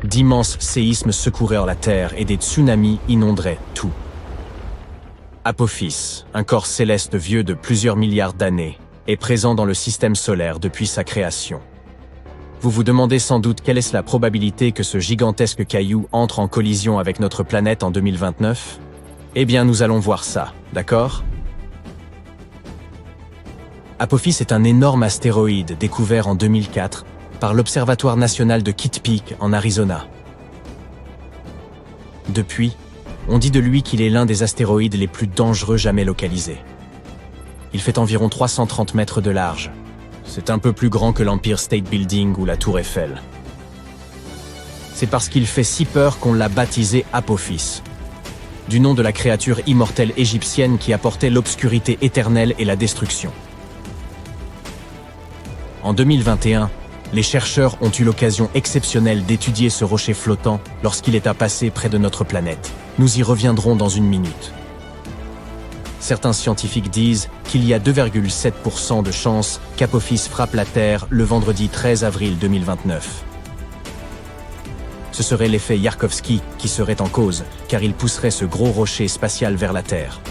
D'immenses séismes secoueraient la Terre et des tsunamis inonderaient tout. Apophis, un corps céleste vieux de plusieurs milliards d'années, est présent dans le système solaire depuis sa création. Vous vous demandez sans doute quelle est la probabilité que ce gigantesque caillou entre en collision avec notre planète en 2029 ? Eh bien, nous allons voir ça, d'accord ? Apophis est un énorme astéroïde découvert en 2004 par l'Observatoire national de Kitt Peak en Arizona. Depuis, on dit de lui qu'il est l'un des astéroïdes les plus dangereux jamais localisés. Il fait environ 330 mètres de large. C'est un peu plus grand que l'Empire State Building ou la Tour Eiffel. C'est parce qu'il fait si peur qu'on l'a baptisé Apophis, du nom de la créature immortelle égyptienne qui apportait l'obscurité éternelle et la destruction. En 2021, les chercheurs ont eu l'occasion exceptionnelle d'étudier ce rocher flottant lorsqu'il est passé près de notre planète. Nous y reviendrons dans une minute. Certains scientifiques disent qu'il y a 2,7% de chances qu'Apophis frappe la Terre le vendredi 13 avril 2029. Ce serait l'effet Yarkovsky qui serait en cause, car il pousserait ce gros rocher spatial vers la Terre.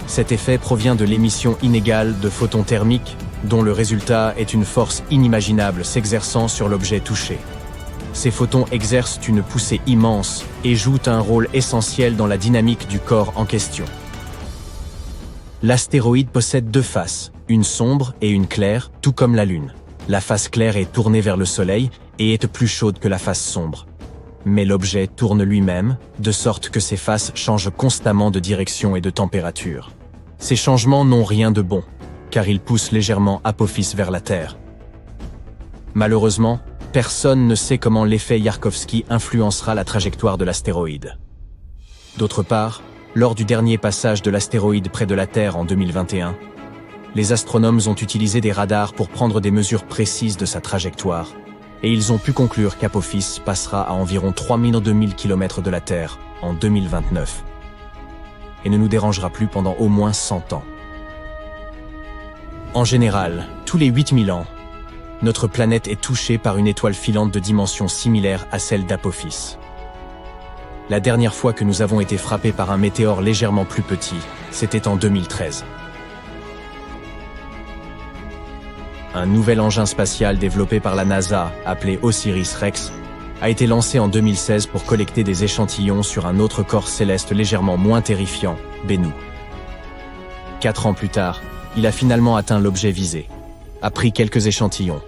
Cet effet provient de l'émission inégale de photons thermiques, dont le résultat est une force inimaginable s'exerçant sur l'objet touché. Ces photons exercent une poussée immense et jouent un rôle essentiel dans la dynamique du corps en question. L'astéroïde possède 2 faces, une sombre et une claire, tout comme la Lune. La face claire est tournée vers le Soleil et est plus chaude que la face sombre. Mais l'objet tourne lui-même, de sorte que ses faces changent constamment de direction et de température. Ces changements n'ont rien de bon, car ils poussent légèrement Apophis vers la Terre. Malheureusement, personne ne sait comment l'effet Yarkovsky influencera la trajectoire de l'astéroïde. D'autre part, lors du dernier passage de l'astéroïde près de la Terre en 2021, les astronomes ont utilisé des radars pour prendre des mesures précises de sa trajectoire, et ils ont pu conclure qu'Apophis passera à environ 3002 000 km de la Terre en 2029, et ne nous dérangera plus pendant au moins 100 ans. En général, tous les 8000 ans, notre planète est touchée par une étoile filante de dimension similaire à celle d'Apophis. La dernière fois que nous avons été frappés par un météore légèrement plus petit, c'était en 2013. Un nouvel engin spatial développé par la NASA, appelé OSIRIS-REx, a été lancé en 2016 pour collecter des échantillons sur un autre corps céleste légèrement moins terrifiant, Bennu. 4 ans plus tard, il a finalement atteint l'objet visé, a pris quelques échantillons,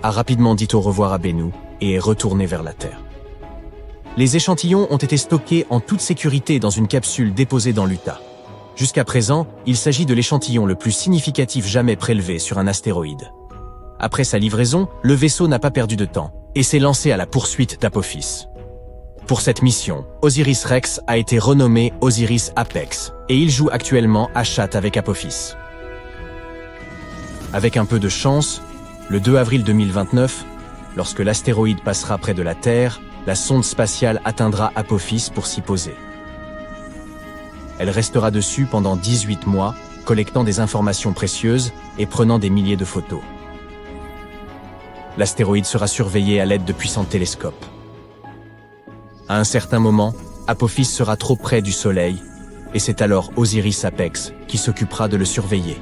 a rapidement dit au revoir à Bennu et est retourné vers la Terre. Les échantillons ont été stockés en toute sécurité dans une capsule déposée dans l'Utah. Jusqu'à présent, il s'agit de l'échantillon le plus significatif jamais prélevé sur un astéroïde. Après sa livraison, le vaisseau n'a pas perdu de temps et s'est lancé à la poursuite d'Apophis. Pour cette mission, Osiris Rex a été renommé Osiris Apex, et il joue actuellement à chatte avec Apophis. Avec un peu de chance, le 2 avril 2029, lorsque l'astéroïde passera près de la Terre, la sonde spatiale atteindra Apophis pour s'y poser. Elle restera dessus pendant 18 mois, collectant des informations précieuses et prenant des milliers de photos. L'astéroïde sera surveillé à l'aide de puissants télescopes. À un certain moment, Apophis sera trop près du Soleil, et c'est alors Osiris Apex qui s'occupera de le surveiller.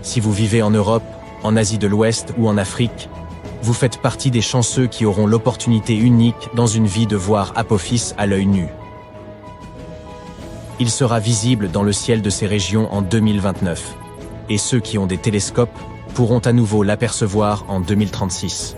Si vous vivez en Europe, en Asie de l'Ouest ou en Afrique, vous faites partie des chanceux qui auront l'opportunité unique dans une vie de voir Apophis à l'œil nu. Il sera visible dans le ciel de ces régions en 2029, et ceux qui ont des télescopes pourront à nouveau l'apercevoir en 2036.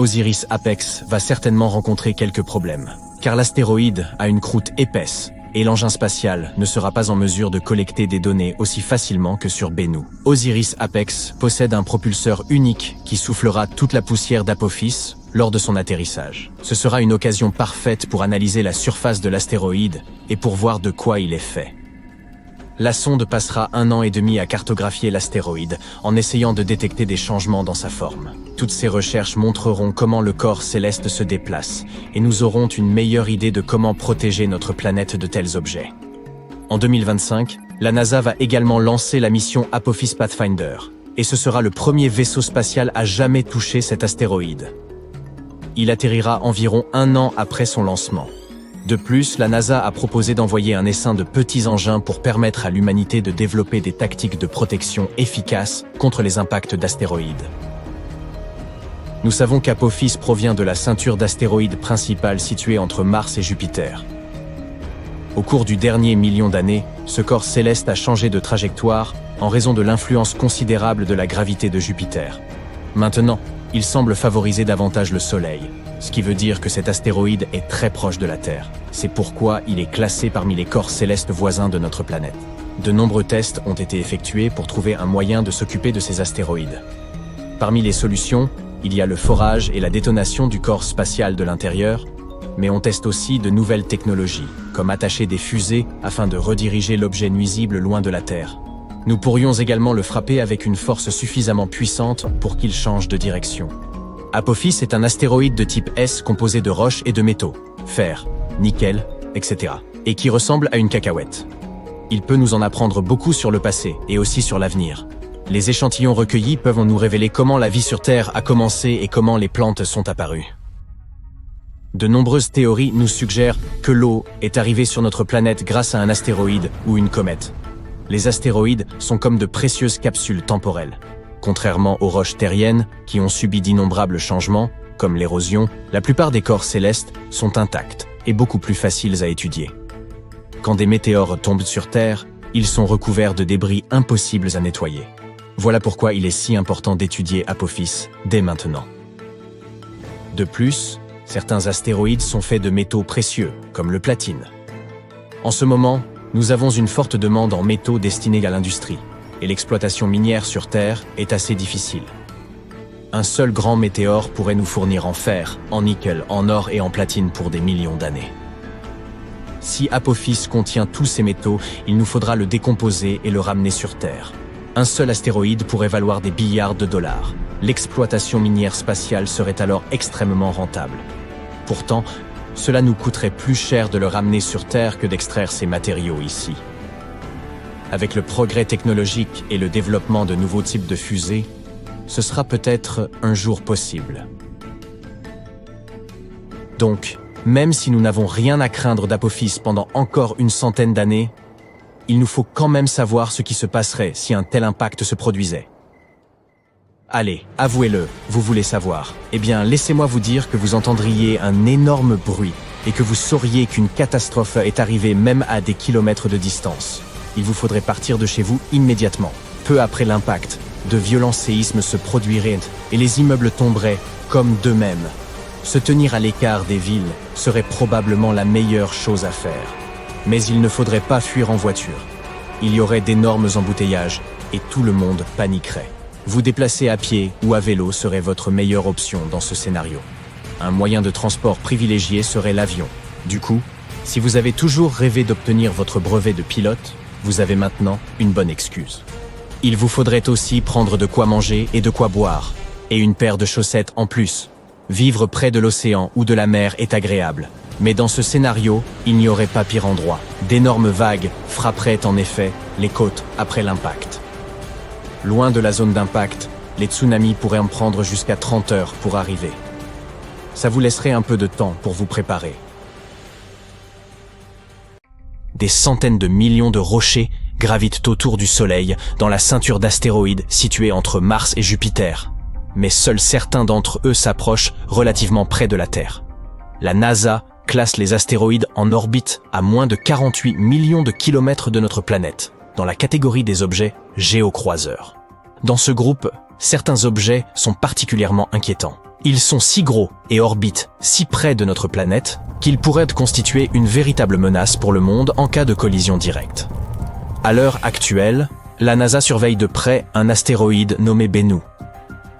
Osiris Apex va certainement rencontrer quelques problèmes, car l'astéroïde a une croûte épaisse, et l'engin spatial ne sera pas en mesure de collecter des données aussi facilement que sur Bennu. Osiris Apex possède un propulseur unique qui soufflera toute la poussière d'Apophis lors de son atterrissage. Ce sera une occasion parfaite pour analyser la surface de l'astéroïde et pour voir de quoi il est fait. La sonde passera 1 an et demi à cartographier l'astéroïde en essayant de détecter des changements dans sa forme. Toutes ces recherches montreront comment le corps céleste se déplace et nous aurons une meilleure idée de comment protéger notre planète de tels objets. En 2025, la NASA va également lancer la mission Apophis Pathfinder, et ce sera le premier vaisseau spatial à jamais toucher cet astéroïde. Il atterrira environ 1 an après son lancement. De plus, la NASA a proposé d'envoyer un essaim de petits engins pour permettre à l'humanité de développer des tactiques de protection efficaces contre les impacts d'astéroïdes. Nous savons qu'Apophis provient de la ceinture d'astéroïdes principale située entre Mars et Jupiter. Au cours du dernier million d'années, ce corps céleste a changé de trajectoire en raison de l'influence considérable de la gravité de Jupiter. Maintenant, il semble favoriser davantage le Soleil, ce qui veut dire que cet astéroïde est très proche de la Terre. C'est pourquoi il est classé parmi les corps célestes voisins de notre planète. De nombreux tests ont été effectués pour trouver un moyen de s'occuper de ces astéroïdes. Parmi les solutions, il y a le forage et la détonation du corps spatial de l'intérieur, mais on teste aussi de nouvelles technologies, comme attacher des fusées afin de rediriger l'objet nuisible loin de la Terre. Nous pourrions également le frapper avec une force suffisamment puissante pour qu'il change de direction. Apophis est un astéroïde de type S composé de roches et de métaux, fer, nickel, etc., et qui ressemble à une cacahuète. Il peut nous en apprendre beaucoup sur le passé et aussi sur l'avenir. Les échantillons recueillis peuvent nous révéler comment la vie sur Terre a commencé et comment les plantes sont apparues. De nombreuses théories nous suggèrent que l'eau est arrivée sur notre planète grâce à un astéroïde ou une comète. Les astéroïdes sont comme de précieuses capsules temporelles. Contrairement aux roches terriennes, qui ont subi d'innombrables changements, comme l'érosion, la plupart des corps célestes sont intacts et beaucoup plus faciles à étudier. Quand des météores tombent sur Terre, ils sont recouverts de débris impossibles à nettoyer. Voilà pourquoi il est si important d'étudier Apophis dès maintenant. De plus, certains astéroïdes sont faits de métaux précieux, comme le platine. En ce moment, nous avons une forte demande en métaux destinés à l'industrie, et l'exploitation minière sur Terre est assez difficile. Un seul grand météore pourrait nous fournir en fer, en nickel, en or et en platine pour des millions d'années. Si Apophis contient tous ces métaux, il nous faudra le décomposer et le ramener sur Terre. Un seul astéroïde pourrait valoir des milliards de dollars. L'exploitation minière spatiale serait alors extrêmement rentable. Pourtant, cela nous coûterait plus cher de le ramener sur Terre que d'extraire ces matériaux ici. Avec le progrès technologique et le développement de nouveaux types de fusées, ce sera peut-être un jour possible. Donc, même si nous n'avons rien à craindre d'Apophis pendant encore une centaine d'années, il nous faut quand même savoir ce qui se passerait si un tel impact se produisait. Allez, avouez-le, vous voulez savoir. Eh bien, laissez-moi vous dire que vous entendriez un énorme bruit et que vous sauriez qu'une catastrophe est arrivée même à des kilomètres de distance. Il vous faudrait partir de chez vous immédiatement. Peu après l'impact, de violents séismes se produiraient et les immeubles tomberaient comme d'eux-mêmes. Se tenir à l'écart des villes serait probablement la meilleure chose à faire. Mais il ne faudrait pas fuir en voiture. Il y aurait d'énormes embouteillages et tout le monde paniquerait. Vous déplacer à pied ou à vélo serait votre meilleure option dans ce scénario. Un moyen de transport privilégié serait l'avion. Du coup, si vous avez toujours rêvé d'obtenir votre brevet de pilote, vous avez maintenant une bonne excuse. Il vous faudrait aussi prendre de quoi manger et de quoi boire, et une paire de chaussettes en plus. Vivre près de l'océan ou de la mer est agréable, mais dans ce scénario, il n'y aurait pas pire endroit. D'énormes vagues frapperaient en effet les côtes après l'impact. Loin de la zone d'impact, les tsunamis pourraient en prendre jusqu'à 30 heures pour arriver. Ça vous laisserait un peu de temps pour vous préparer. Des centaines de millions de rochers gravitent autour du Soleil dans la ceinture d'astéroïdes située entre Mars et Jupiter. Mais seuls certains d'entre eux s'approchent relativement près de la Terre. La NASA classe les astéroïdes en orbite à moins de 48 millions de kilomètres de notre planète, dans la catégorie des objets géocroiseurs. Dans ce groupe, certains objets sont particulièrement inquiétants. Ils sont si gros et orbitent si près de notre planète qu'ils pourraient constituer une véritable menace pour le monde en cas de collision directe. À l'heure actuelle, la NASA surveille de près un astéroïde nommé Bennu.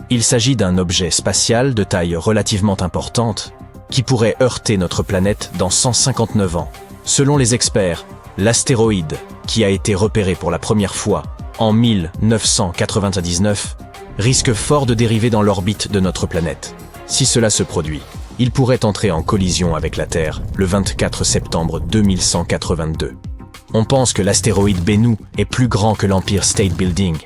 Il s'agit d'un objet spatial de taille relativement importante qui pourrait heurter notre planète dans 159 ans. Selon les experts, l'astéroïde, qui a été repéré pour la première fois en 1999, risque fort de dériver dans l'orbite de notre planète. Si cela se produit, il pourrait entrer en collision avec la Terre le 24 septembre 2182. On pense que l'astéroïde Bennu est plus grand que l'Empire State Building.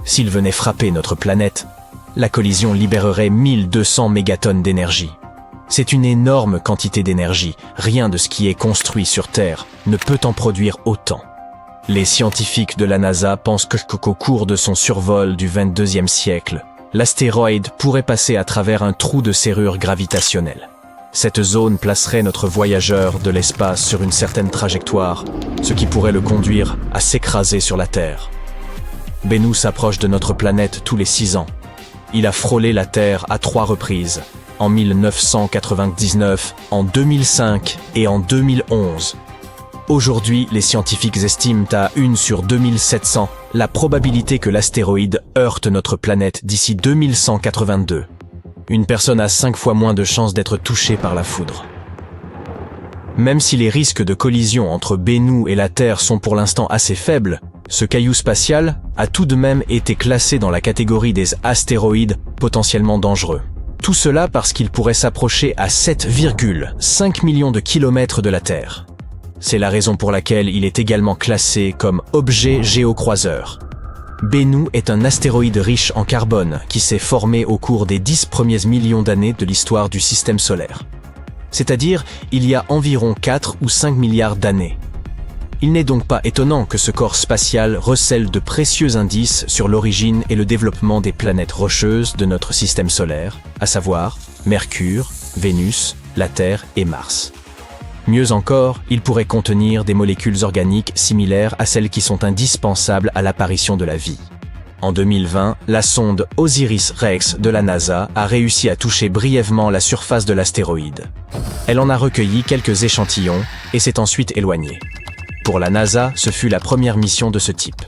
S'il venait frapper notre planète, la collision libérerait 1200 mégatonnes d'énergie. C'est une énorme quantité d'énergie, rien de ce qui est construit sur Terre ne peut en produire autant. Les scientifiques de la NASA pensent qu'au cours de son survol du 22e siècle, l'astéroïde pourrait passer à travers un trou de serrure gravitationnelle. Cette zone placerait notre voyageur de l'espace sur une certaine trajectoire, ce qui pourrait le conduire à s'écraser sur la Terre. Bennu s'approche de notre planète tous les 6 ans. Il a frôlé la Terre à 3 reprises, en 1999, en 2005 et en 2011. Aujourd'hui, les scientifiques estiment à 1 sur 2700 la probabilité que l'astéroïde heurte notre planète d'ici 2182. Une personne a 5 fois moins de chances d'être touchée par la foudre. Même si les risques de collision entre Bennu et la Terre sont pour l'instant assez faibles, ce caillou spatial a tout de même été classé dans la catégorie des astéroïdes potentiellement dangereux. Tout cela parce qu'il pourrait s'approcher à 7,5 millions de kilomètres de la Terre. C'est la raison pour laquelle il est également classé comme objet géocroiseur. Bennu est un astéroïde riche en carbone qui s'est formé au cours des 10 premiers millions d'années de l'histoire du système solaire. C'est-à-dire il y a environ 4 ou 5 milliards d'années. Il n'est donc pas étonnant que ce corps spatial recèle de précieux indices sur l'origine et le développement des planètes rocheuses de notre système solaire, à savoir Mercure, Vénus, la Terre et Mars. Mieux encore, il pourrait contenir des molécules organiques similaires à celles qui sont indispensables à l'apparition de la vie. En 2020, la sonde OSIRIS-REx de la NASA a réussi à toucher brièvement la surface de l'astéroïde. Elle en a recueilli quelques échantillons et s'est ensuite éloignée. Pour la NASA, ce fut la première mission de ce type.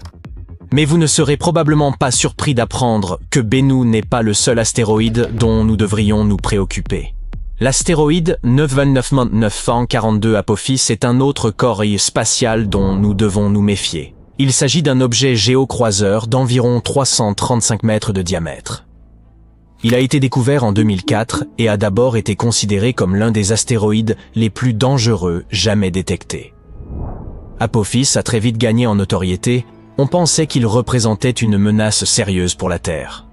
Mais vous ne serez probablement pas surpris d'apprendre que Bennu n'est pas le seul astéroïde dont nous devrions nous préoccuper. L'astéroïde 92942 Apophis est un autre corps spatial dont nous devons nous méfier. Il s'agit d'un objet géocroiseur d'environ 335 mètres de diamètre. Il a été découvert en 2004 et a d'abord été considéré comme l'un des astéroïdes les plus dangereux jamais détectés. Apophis a très vite gagné en notoriété, on pensait qu'il représentait une menace sérieuse pour la Terre.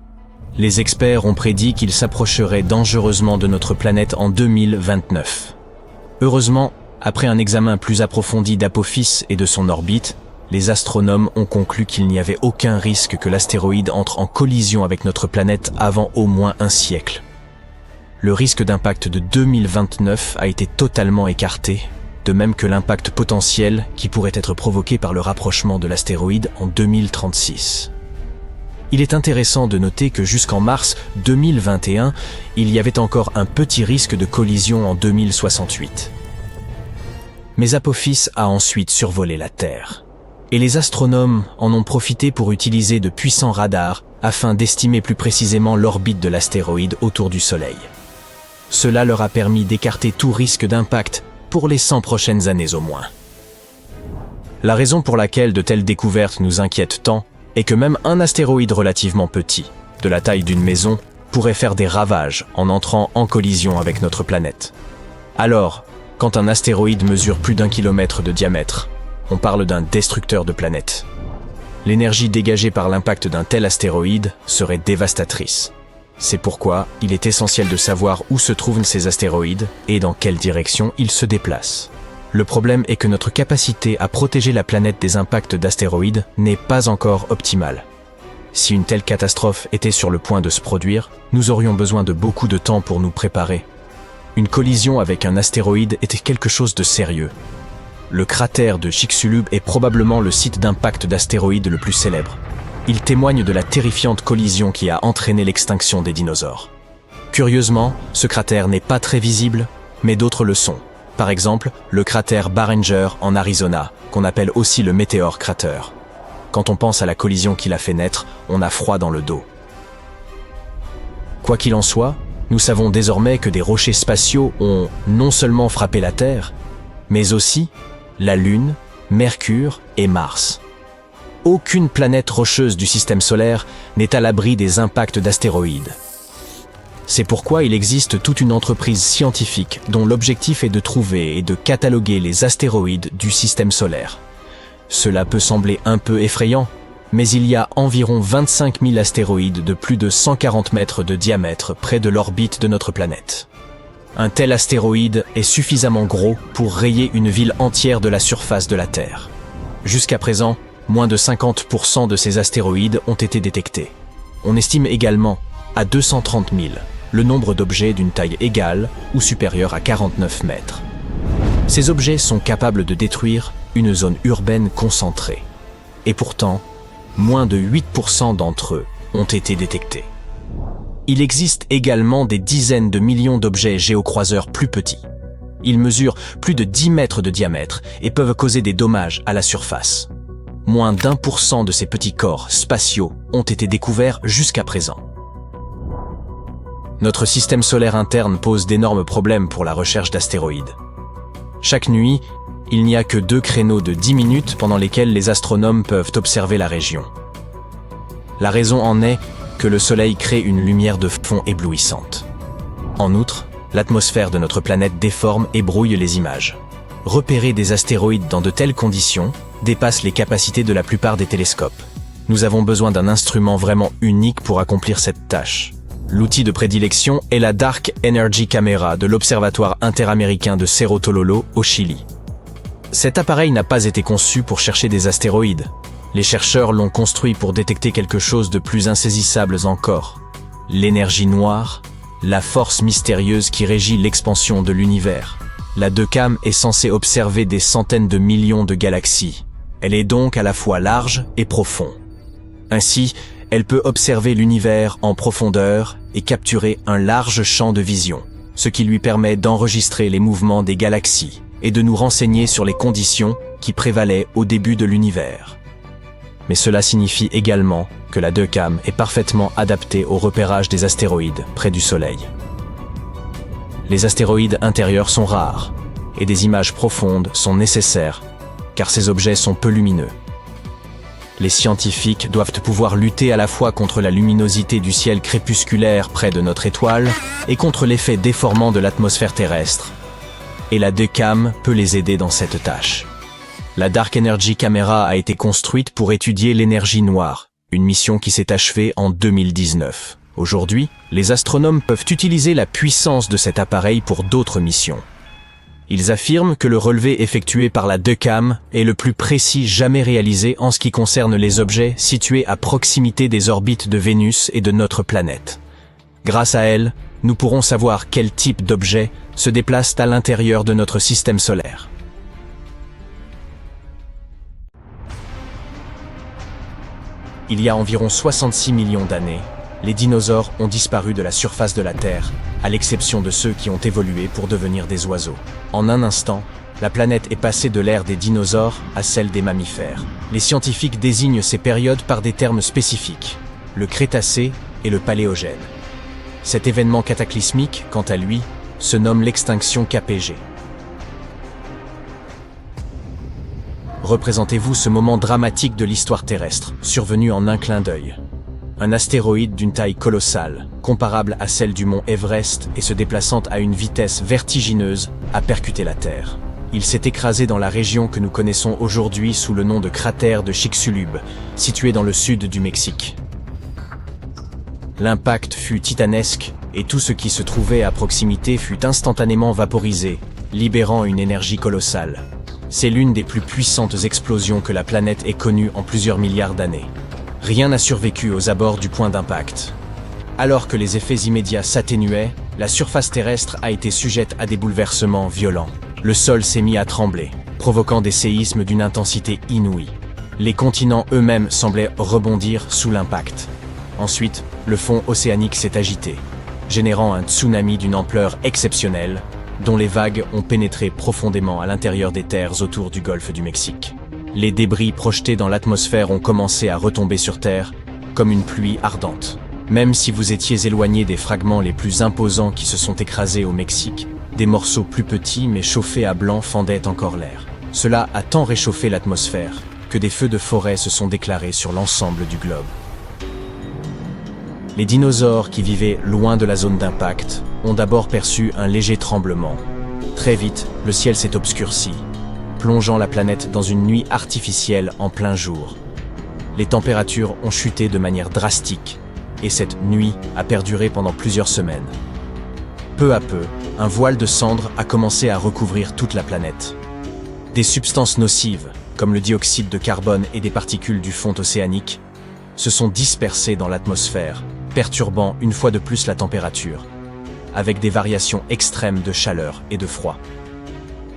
Les experts ont prédit qu'il s'approcherait dangereusement de notre planète en 2029. Heureusement, après un examen plus approfondi d'Apophis et de son orbite, les astronomes ont conclu qu'il n'y avait aucun risque que l'astéroïde entre en collision avec notre planète avant au moins un siècle. Le risque d'impact de 2029 a été totalement écarté, de même que l'impact potentiel qui pourrait être provoqué par le rapprochement de l'astéroïde en 2036. Il est intéressant de noter que jusqu'en mars 2021, il y avait encore un petit risque de collision en 2068. Mais Apophis a ensuite survolé la Terre. Et les astronomes en ont profité pour utiliser de puissants radars afin d'estimer plus précisément l'orbite de l'astéroïde autour du Soleil. Cela leur a permis d'écarter tout risque d'impact pour les 100 prochaines années au moins. La raison pour laquelle de telles découvertes nous inquiètent tant est que même un astéroïde relativement petit, de la taille d'une maison, pourrait faire des ravages en entrant en collision avec notre planète. Alors, quand un astéroïde mesure plus d'1 kilomètre de diamètre, on parle d'un destructeur de planètes. L'énergie dégagée par l'impact d'un tel astéroïde serait dévastatrice. C'est pourquoi il est essentiel de savoir où se trouvent ces astéroïdes et dans quelle direction ils se déplacent. Le problème est que notre capacité à protéger la planète des impacts d'astéroïdes n'est pas encore optimale. Si une telle catastrophe était sur le point de se produire, nous aurions besoin de beaucoup de temps pour nous préparer. Une collision avec un astéroïde était quelque chose de sérieux. Le cratère de Chicxulub est probablement le site d'impact d'astéroïdes le plus célèbre. Il témoigne de la terrifiante collision qui a entraîné l'extinction des dinosaures. Curieusement, ce cratère n'est pas très visible, mais d'autres le sont. Par exemple, le cratère Barringer en Arizona, qu'on appelle aussi le Meteor Crater. Quand on pense à la collision qui l'a fait naître, on a froid dans le dos. Quoi qu'il en soit, nous savons désormais que des rochers spatiaux ont non seulement frappé la Terre, mais aussi la Lune, Mercure et Mars. Aucune planète rocheuse du système solaire n'est à l'abri des impacts d'astéroïdes. C'est pourquoi il existe toute une entreprise scientifique dont l'objectif est de trouver et de cataloguer les astéroïdes du système solaire. Cela peut sembler un peu effrayant, mais il y a environ 25 000 astéroïdes de plus de 140 mètres de diamètre près de l'orbite de notre planète. Un tel astéroïde est suffisamment gros pour rayer une ville entière de la surface de la Terre. Jusqu'à présent, moins de 50% de ces astéroïdes ont été détectés. On estime également à 230 000 le nombre d'objets d'une taille égale ou supérieure à 49 mètres. Ces objets sont capables de détruire une zone urbaine concentrée. Et pourtant, moins de 8% d'entre eux ont été détectés. Il existe également des dizaines de millions d'objets géocroiseurs plus petits. Ils mesurent plus de 10 mètres de diamètre et peuvent causer des dommages à la surface. Moins d'1% de ces petits corps spatiaux ont été découverts jusqu'à présent. Notre système solaire interne pose d'énormes problèmes pour la recherche d'astéroïdes. Chaque nuit, il n'y a que 2 créneaux de 10 minutes pendant lesquels les astronomes peuvent observer la région. La raison en est que le Soleil crée une lumière de fond éblouissante. En outre, l'atmosphère de notre planète déforme et brouille les images. Repérer des astéroïdes dans de telles conditions dépasse les capacités de la plupart des télescopes. Nous avons besoin d'un instrument vraiment unique pour accomplir cette tâche. L'outil de prédilection est la Dark Energy Camera de l'Observatoire interaméricain de Cerro Tololo au Chili. Cet appareil n'a pas été conçu pour chercher des astéroïdes. Les chercheurs l'ont construit pour détecter quelque chose de plus insaisissable encore. L'énergie noire, la force mystérieuse qui régit l'expansion de l'univers. La DECAM est censée observer des centaines de millions de galaxies. Elle est donc à la fois large et profonde. Ainsi, elle peut observer l'univers en profondeur et capturer un large champ de vision, ce qui lui permet d'enregistrer les mouvements des galaxies et de nous renseigner sur les conditions qui prévalaient au début de l'univers. Mais cela signifie également que la DECAM est parfaitement adaptée au repérage des astéroïdes près du Soleil. Les astéroïdes intérieurs sont rares et des images profondes sont nécessaires car ces objets sont peu lumineux. Les scientifiques doivent pouvoir lutter à la fois contre la luminosité du ciel crépusculaire près de notre étoile et contre l'effet déformant de l'atmosphère terrestre. Et la DECAM peut les aider dans cette tâche. La Dark Energy Camera a été construite pour étudier l'énergie noire, une mission qui s'est achevée en 2019. Aujourd'hui, les astronomes peuvent utiliser la puissance de cet appareil pour d'autres missions. Ils affirment que le relevé effectué par la DECAM est le plus précis jamais réalisé en ce qui concerne les objets situés à proximité des orbites de Vénus et de notre planète. Grâce à elle, nous pourrons savoir quel type d'objets se déplacent à l'intérieur de notre système solaire. Il y a environ 66 millions d'années, les dinosaures ont disparu de la surface de la Terre, à l'exception de ceux qui ont évolué pour devenir des oiseaux. En un instant, la planète est passée de l'ère des dinosaures à celle des mammifères. Les scientifiques désignent ces périodes par des termes spécifiques, le Crétacé et le Paléogène. Cet événement cataclysmique, quant à lui, se nomme l'extinction KPG. Représentez-vous ce moment dramatique de l'histoire terrestre, survenu en un clin d'œil. Un astéroïde d'une taille colossale, comparable à celle du mont Everest et se déplaçant à une vitesse vertigineuse, a percuté la Terre. Il s'est écrasé dans la région que nous connaissons aujourd'hui sous le nom de cratère de Chicxulub, situé dans le sud du Mexique. L'impact fut titanesque et tout ce qui se trouvait à proximité fut instantanément vaporisé, libérant une énergie colossale. C'est l'une des plus puissantes explosions que la planète ait connues en plusieurs milliards d'années. Rien n'a survécu aux abords du point d'impact. Alors que les effets immédiats s'atténuaient, la surface terrestre a été sujette à des bouleversements violents. Le sol s'est mis à trembler, provoquant des séismes d'une intensité inouïe. Les continents eux-mêmes semblaient rebondir sous l'impact. Ensuite, le fond océanique s'est agité, générant un tsunami d'une ampleur exceptionnelle, dont les vagues ont pénétré profondément à l'intérieur des terres autour du golfe du Mexique. Les débris projetés dans l'atmosphère ont commencé à retomber sur Terre, comme une pluie ardente. Même si vous étiez éloigné des fragments les plus imposants qui se sont écrasés au Mexique, des morceaux plus petits mais chauffés à blanc fendaient encore l'air. Cela a tant réchauffé l'atmosphère que des feux de forêt se sont déclarés sur l'ensemble du globe. Les dinosaures qui vivaient loin de la zone d'impact ont d'abord perçu un léger tremblement. Très vite, le ciel s'est obscurci, plongeant la planète dans une nuit artificielle en plein jour. Les températures ont chuté de manière drastique, et cette nuit a perduré pendant plusieurs semaines. Peu à peu, un voile de cendres a commencé à recouvrir toute la planète. Des substances nocives, comme le dioxyde de carbone et des particules du fond océanique, se sont dispersées dans l'atmosphère, perturbant une fois de plus la température, avec des variations extrêmes de chaleur et de froid.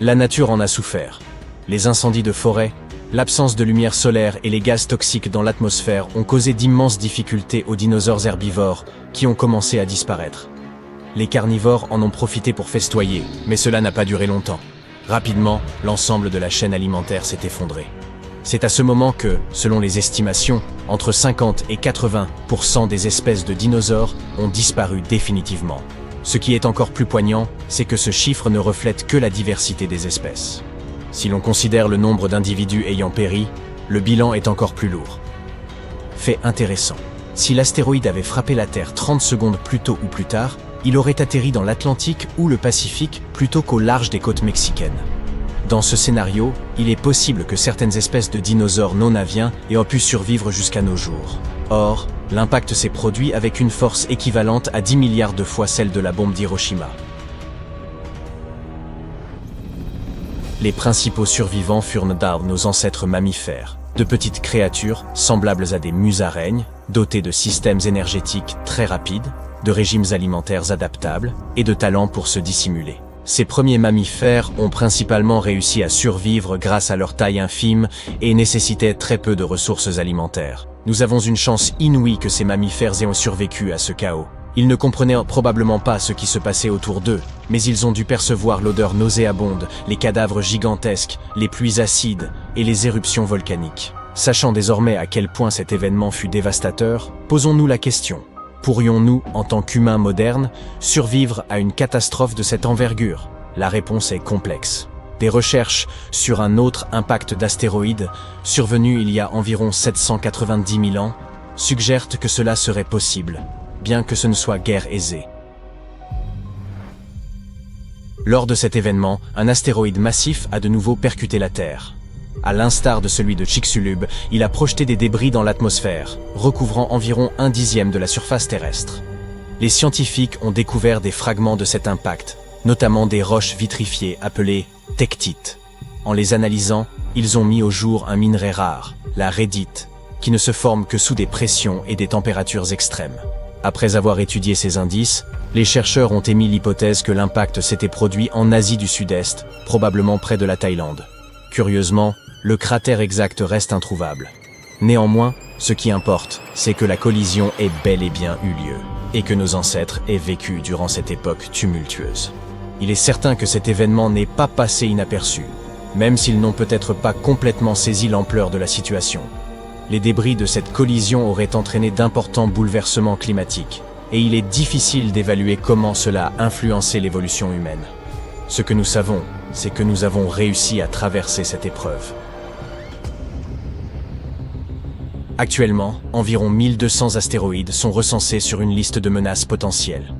La nature en a souffert. Les incendies de forêt, l'absence de lumière solaire et les gaz toxiques dans l'atmosphère ont causé d'immenses difficultés aux dinosaures herbivores qui ont commencé à disparaître. Les carnivores en ont profité pour festoyer, mais cela n'a pas duré longtemps. Rapidement, l'ensemble de la chaîne alimentaire s'est effondré. C'est à ce moment que, selon les estimations, entre 50 et 80% des espèces de dinosaures ont disparu définitivement. Ce qui est encore plus poignant, c'est que ce chiffre ne reflète que la diversité des espèces. Si l'on considère le nombre d'individus ayant péri, le bilan est encore plus lourd. Fait intéressant. Si l'astéroïde avait frappé la Terre 30 secondes plus tôt ou plus tard, il aurait atterri dans l'Atlantique ou le Pacifique plutôt qu'au large des côtes mexicaines. Dans ce scénario, il est possible que certaines espèces de dinosaures non aviens aient pu survivre jusqu'à nos jours. Or, l'impact s'est produit avec une force équivalente à 10 milliards de fois celle de la bombe d'Hiroshima. Les principaux survivants furent nos ancêtres mammifères, de petites créatures semblables à des musaraignes, dotées de systèmes énergétiques très rapides, de régimes alimentaires adaptables et de talents pour se dissimuler. Ces premiers mammifères ont principalement réussi à survivre grâce à leur taille infime et nécessitaient très peu de ressources alimentaires. Nous avons une chance inouïe que ces mammifères aient survécu à ce chaos. Ils ne comprenaient probablement pas ce qui se passait autour d'eux, mais ils ont dû percevoir l'odeur nauséabonde, les cadavres gigantesques, les pluies acides et les éruptions volcaniques. Sachant désormais à quel point cet événement fut dévastateur, posons-nous la question. Pourrions-nous, en tant qu'humains modernes, survivre à une catastrophe de cette envergure? La réponse est complexe. Des recherches sur un autre impact d'astéroïdes, survenu il y a environ 790 000 ans, suggèrent que cela serait possible, bien que ce ne soit guère aisé. Lors de cet événement, un astéroïde massif a de nouveau percuté la Terre. À l'instar de celui de Chicxulub, il a projeté des débris dans l'atmosphère, recouvrant environ 1/10 de la surface terrestre. Les scientifiques ont découvert des fragments de cet impact, notamment des roches vitrifiées appelées tectites. En les analysant, ils ont mis au jour un minerai rare, la rhédite, qui ne se forme que sous des pressions et des températures extrêmes. Après avoir étudié ces indices, les chercheurs ont émis l'hypothèse que l'impact s'était produit en Asie du Sud-Est, probablement près de la Thaïlande. Curieusement, le cratère exact reste introuvable. Néanmoins, ce qui importe, c'est que la collision ait bel et bien eu lieu, et que nos ancêtres aient vécu durant cette époque tumultueuse. Il est certain que cet événement n'est pas passé inaperçu, même s'ils n'ont peut-être pas complètement saisi l'ampleur de la situation. Les débris de cette collision auraient entraîné d'importants bouleversements climatiques, et il est difficile d'évaluer comment cela a influencé l'évolution humaine. Ce que nous savons, c'est que nous avons réussi à traverser cette épreuve. Actuellement, environ 1200 astéroïdes sont recensés sur une liste de menaces potentielles.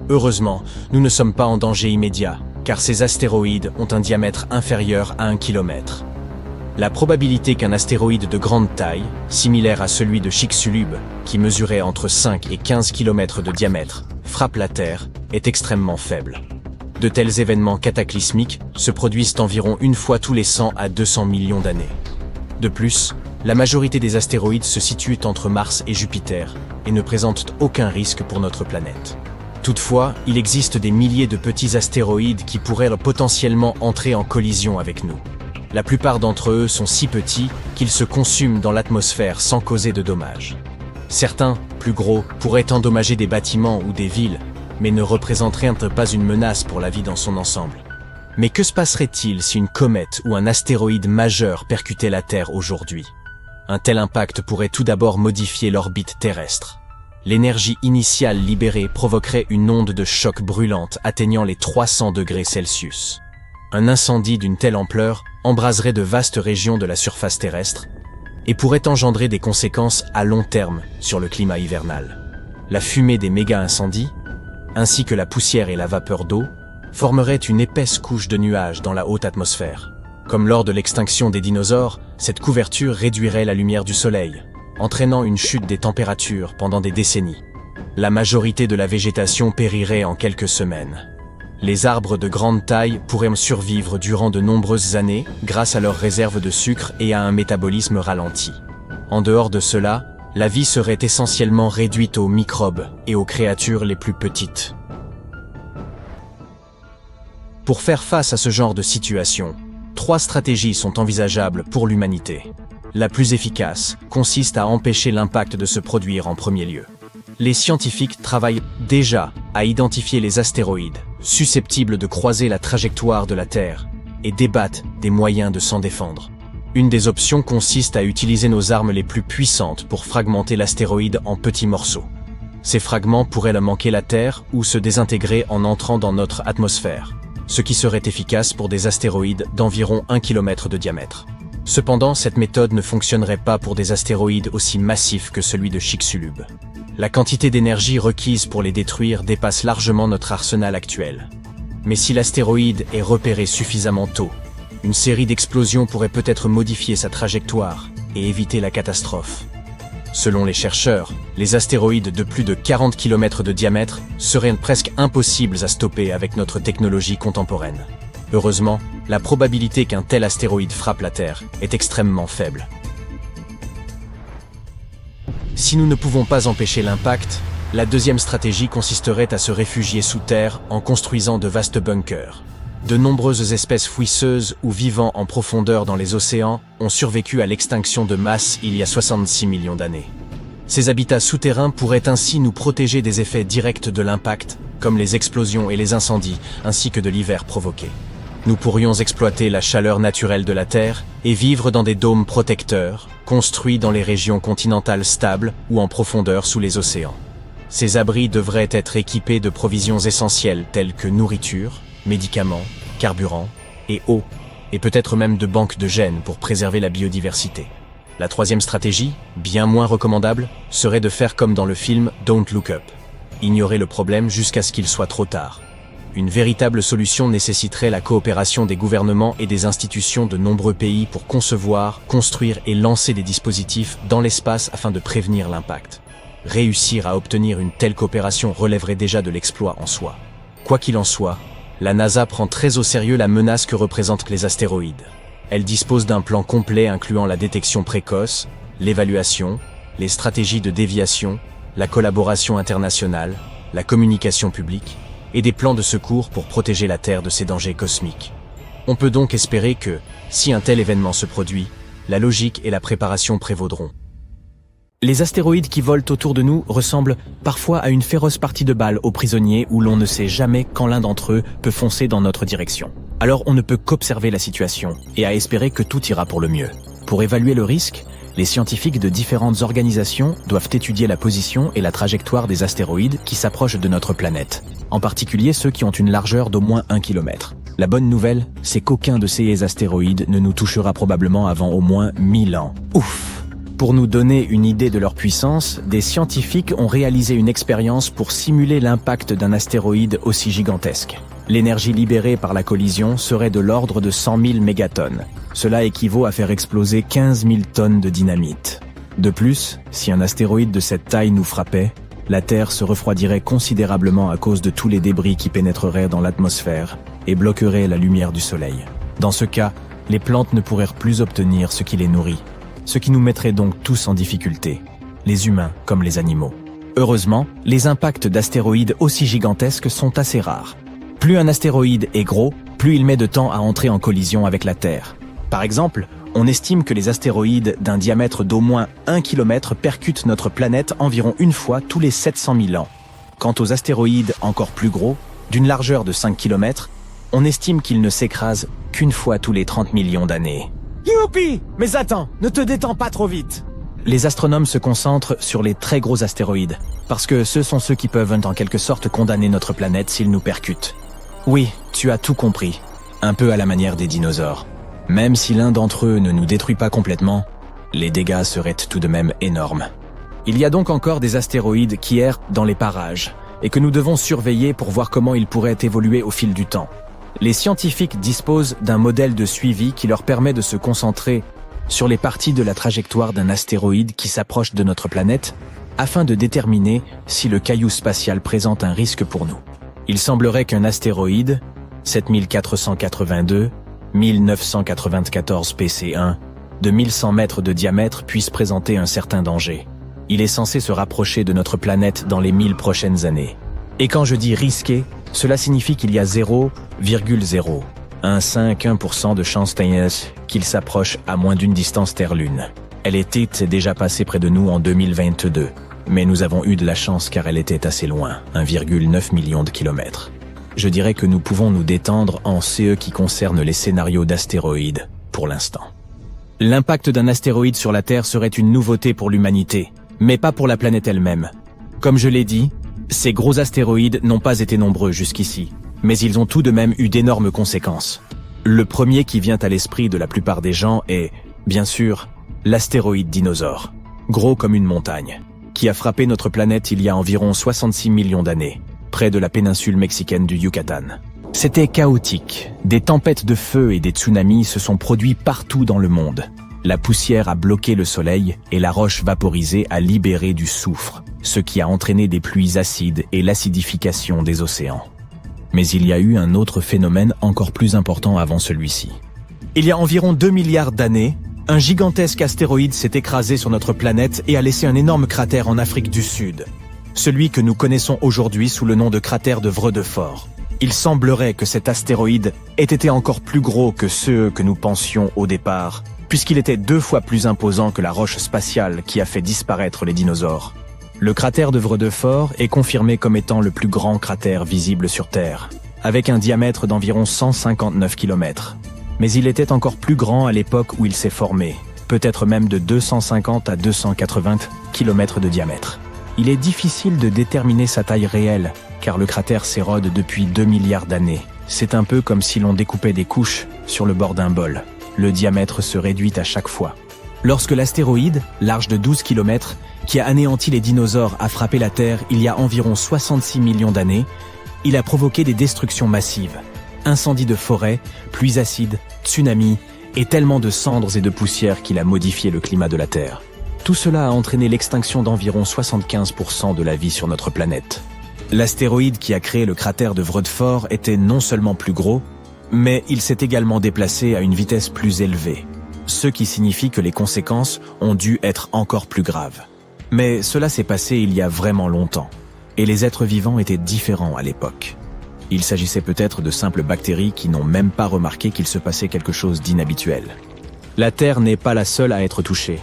Heureusement, nous ne sommes pas en danger immédiat, car ces astéroïdes ont un diamètre inférieur à 1 km. La probabilité qu'un astéroïde de grande taille, similaire à celui de Chicxulub, qui mesurait entre 5 et 15 km de diamètre, frappe la Terre, est extrêmement faible. De tels événements cataclysmiques se produisent environ une fois tous les 100 à 200 millions d'années. De plus, la majorité des astéroïdes se situent entre Mars et Jupiter et ne présentent aucun risque pour notre planète. Toutefois, il existe des milliers de petits astéroïdes qui pourraient potentiellement entrer en collision avec nous. La plupart d'entre eux sont si petits qu'ils se consument dans l'atmosphère sans causer de dommages. Certains, plus gros, pourraient endommager des bâtiments ou des villes, mais ne représenteraient pas une menace pour la vie dans son ensemble. Mais que se passerait-il si une comète ou un astéroïde majeur percutait la Terre aujourd'hui ? Un tel impact pourrait tout d'abord modifier l'orbite terrestre. L'énergie initiale libérée provoquerait une onde de choc brûlante atteignant les 300 degrés Celsius. Un incendie d'une telle ampleur embraserait de vastes régions de la surface terrestre et pourrait engendrer des conséquences à long terme sur le climat hivernal. La fumée des méga-incendies, ainsi que la poussière et la vapeur d'eau, formeraient une épaisse couche de nuages dans la haute atmosphère. Comme lors de l'extinction des dinosaures, cette couverture réduirait la lumière du soleil, entraînant une chute des températures pendant des décennies. La majorité de la végétation périrait en quelques semaines. Les arbres de grande taille pourraient survivre durant de nombreuses années grâce à leurs réserves de sucre et à un métabolisme ralenti. En dehors de cela, la vie serait essentiellement réduite aux microbes et aux créatures les plus petites. Pour faire face à ce genre de situation, 3 stratégies sont envisageables pour l'humanité. La plus efficace consiste à empêcher l'impact de se produire en premier lieu. Les scientifiques travaillent déjà à identifier les astéroïdes susceptibles de croiser la trajectoire de la Terre et débattent des moyens de s'en défendre. Une des options consiste à utiliser nos armes les plus puissantes pour fragmenter l'astéroïde en petits morceaux. Ces fragments pourraient manquer la Terre ou se désintégrer en entrant dans notre atmosphère, ce qui serait efficace pour des astéroïdes d'environ 1 km de diamètre. Cependant, cette méthode ne fonctionnerait pas pour des astéroïdes aussi massifs que celui de Chicxulub. La quantité d'énergie requise pour les détruire dépasse largement notre arsenal actuel. Mais si l'astéroïde est repéré suffisamment tôt, une série d'explosions pourrait peut-être modifier sa trajectoire et éviter la catastrophe. Selon les chercheurs, les astéroïdes de plus de 40 km de diamètre seraient presque impossibles à stopper avec notre technologie contemporaine. Heureusement, la probabilité qu'un tel astéroïde frappe la Terre est extrêmement faible. Si nous ne pouvons pas empêcher l'impact, la deuxième stratégie consisterait à se réfugier sous terre en construisant de vastes bunkers. De nombreuses espèces fouisseuses ou vivant en profondeur dans les océans ont survécu à l'extinction de masse il y a 66 millions d'années. Ces habitats souterrains pourraient ainsi nous protéger des effets directs de l'impact, comme les explosions et les incendies, ainsi que de l'hiver provoqué. Nous pourrions exploiter la chaleur naturelle de la Terre et vivre dans des dômes protecteurs, construits dans les régions continentales stables ou en profondeur sous les océans. Ces abris devraient être équipés de provisions essentielles telles que nourriture, médicaments, carburant et eau, et peut-être même de banques de gènes pour préserver la biodiversité. La troisième stratégie, bien moins recommandable, serait de faire comme dans le film Don't Look Up. Ignorer le problème jusqu'à ce qu'il soit trop tard. Une véritable solution nécessiterait la coopération des gouvernements et des institutions de nombreux pays pour concevoir, construire et lancer des dispositifs dans l'espace afin de prévenir l'impact. Réussir à obtenir une telle coopération relèverait déjà de l'exploit en soi. Quoi qu'il en soit, la NASA prend très au sérieux la menace que représentent les astéroïdes. Elle dispose d'un plan complet incluant la détection précoce, l'évaluation, les stratégies de déviation, la collaboration internationale, la communication publique, et des plans de secours pour protéger la Terre de ces dangers cosmiques. On peut donc espérer que, si un tel événement se produit, la logique et la préparation prévaudront. Les astéroïdes qui volent autour de nous ressemblent parfois à une féroce partie de balle aux prisonniers où l'on ne sait jamais quand l'un d'entre eux peut foncer dans notre direction. Alors on ne peut qu'observer la situation et à espérer que tout ira pour le mieux. Pour évaluer le risque, Les scientifiques de différentes organisations doivent étudier la position et la trajectoire des astéroïdes qui s'approchent de notre planète, en particulier ceux qui ont une largeur d'au moins 1 km. La bonne nouvelle, c'est qu'aucun de ces astéroïdes ne nous touchera probablement avant au moins 1000 ans. Ouf! Pour nous donner une idée de leur puissance, des scientifiques ont réalisé une expérience pour simuler l'impact d'un astéroïde aussi gigantesque. L'énergie libérée par la collision serait de l'ordre de 100 000 mégatonnes. Cela équivaut à faire exploser 15 000 tonnes de dynamite. De plus, si un astéroïde de cette taille nous frappait, la Terre se refroidirait considérablement à cause de tous les débris qui pénétreraient dans l'atmosphère et bloqueraient la lumière du Soleil. Dans ce cas, les plantes ne pourraient plus obtenir ce qui les nourrit, ce qui nous mettrait donc tous en difficulté, les humains comme les animaux. Heureusement, les impacts d'astéroïdes aussi gigantesques sont assez rares. Plus un astéroïde est gros, plus il met de temps à entrer en collision avec la Terre. Par exemple, on estime que les astéroïdes d'un diamètre d'au moins 1 km percutent notre planète environ une fois tous les 700 000 ans. Quant aux astéroïdes encore plus gros, d'une largeur de 5 km, on estime qu'ils ne s'écrasent qu'une fois tous les 30 millions d'années. Youpi! Mais attends, ne te détends pas trop vite! Les astronomes se concentrent sur les très gros astéroïdes, parce que ce sont ceux qui peuvent en quelque sorte condamner notre planète s'ils nous percutent. Oui, tu as tout compris, un peu à la manière des dinosaures. Même si l'un d'entre eux ne nous détruit pas complètement, les dégâts seraient tout de même énormes. Il y a donc encore des astéroïdes qui errent dans les parages, et que nous devons surveiller pour voir comment ils pourraient évoluer au fil du temps. Les scientifiques disposent d'un modèle de suivi qui leur permet de se concentrer sur les parties de la trajectoire d'un astéroïde qui s'approche de notre planète, afin de déterminer si le caillou spatial présente un risque pour nous. Il semblerait qu'un astéroïde, 7482, 1994 PC1, de 1100 mètres de diamètre puisse présenter un certain danger. Il est censé se rapprocher de notre planète dans les 1000 prochaines années. Et quand je dis risqué, cela signifie qu'il y a 0,0151% de chance qu'il s'approche à moins d'une distance Terre-Lune. Elle était déjà passée près de nous en 2022. Mais nous avons eu de la chance car elle était assez loin, 1,9 million de kilomètres. Je dirais que nous pouvons nous détendre en ce qui concerne les scénarios d'astéroïdes, pour l'instant. L'impact d'un astéroïde sur la Terre serait une nouveauté pour l'humanité, mais pas pour la planète elle-même. Comme je l'ai dit, ces gros astéroïdes n'ont pas été nombreux jusqu'ici, mais ils ont tout de même eu d'énormes conséquences. Le premier qui vient à l'esprit de la plupart des gens est, bien sûr, l'astéroïde dinosaure, gros comme une montagne, qui a frappé notre planète il y a environ 66 millions d'années, près de la péninsule mexicaine du Yucatan. C'était chaotique. Des tempêtes de feu et des tsunamis se sont produits partout dans le monde. La poussière a bloqué le soleil et la roche vaporisée a libéré du soufre, ce qui a entraîné des pluies acides et l'acidification des océans. Mais il y a eu un autre phénomène encore plus important avant celui-ci. Il y a environ 2 milliards d'années, un gigantesque astéroïde s'est écrasé sur notre planète et a laissé un énorme cratère en Afrique du Sud. Celui que nous connaissons aujourd'hui sous le nom de cratère de Vredefort. Il semblerait que cet astéroïde ait été encore plus gros que ceux que nous pensions au départ, puisqu'il était 2 fois plus imposant que la roche spatiale qui a fait disparaître les dinosaures. Le cratère de Vredefort est confirmé comme étant le plus grand cratère visible sur Terre, avec un diamètre d'environ 159 km. Mais il était encore plus grand à l'époque où il s'est formé, peut-être même de 250 à 280 km de diamètre. Il est difficile de déterminer sa taille réelle, car le cratère s'érode depuis 2 milliards d'années. C'est un peu comme si l'on découpait des couches sur le bord d'un bol. Le diamètre se réduit à chaque fois. Lorsque l'astéroïde, large de 12 km, qui a anéanti les dinosaures, a frappé la Terre il y a environ 66 millions d'années, il a provoqué des destructions massives. Incendies de forêt, pluies acides, tsunamis, et tellement de cendres et de poussière qu'il a modifié le climat de la Terre. Tout cela a entraîné l'extinction d'environ 75% de la vie sur notre planète. L'astéroïde qui a créé le cratère de Vredefort était non seulement plus gros, mais il s'est également déplacé à une vitesse plus élevée, ce qui signifie que les conséquences ont dû être encore plus graves. Mais cela s'est passé il y a vraiment longtemps, et les êtres vivants étaient différents à l'époque. Il s'agissait peut-être de simples bactéries qui n'ont même pas remarqué qu'il se passait quelque chose d'inhabituel. La Terre n'est pas la seule à être touchée.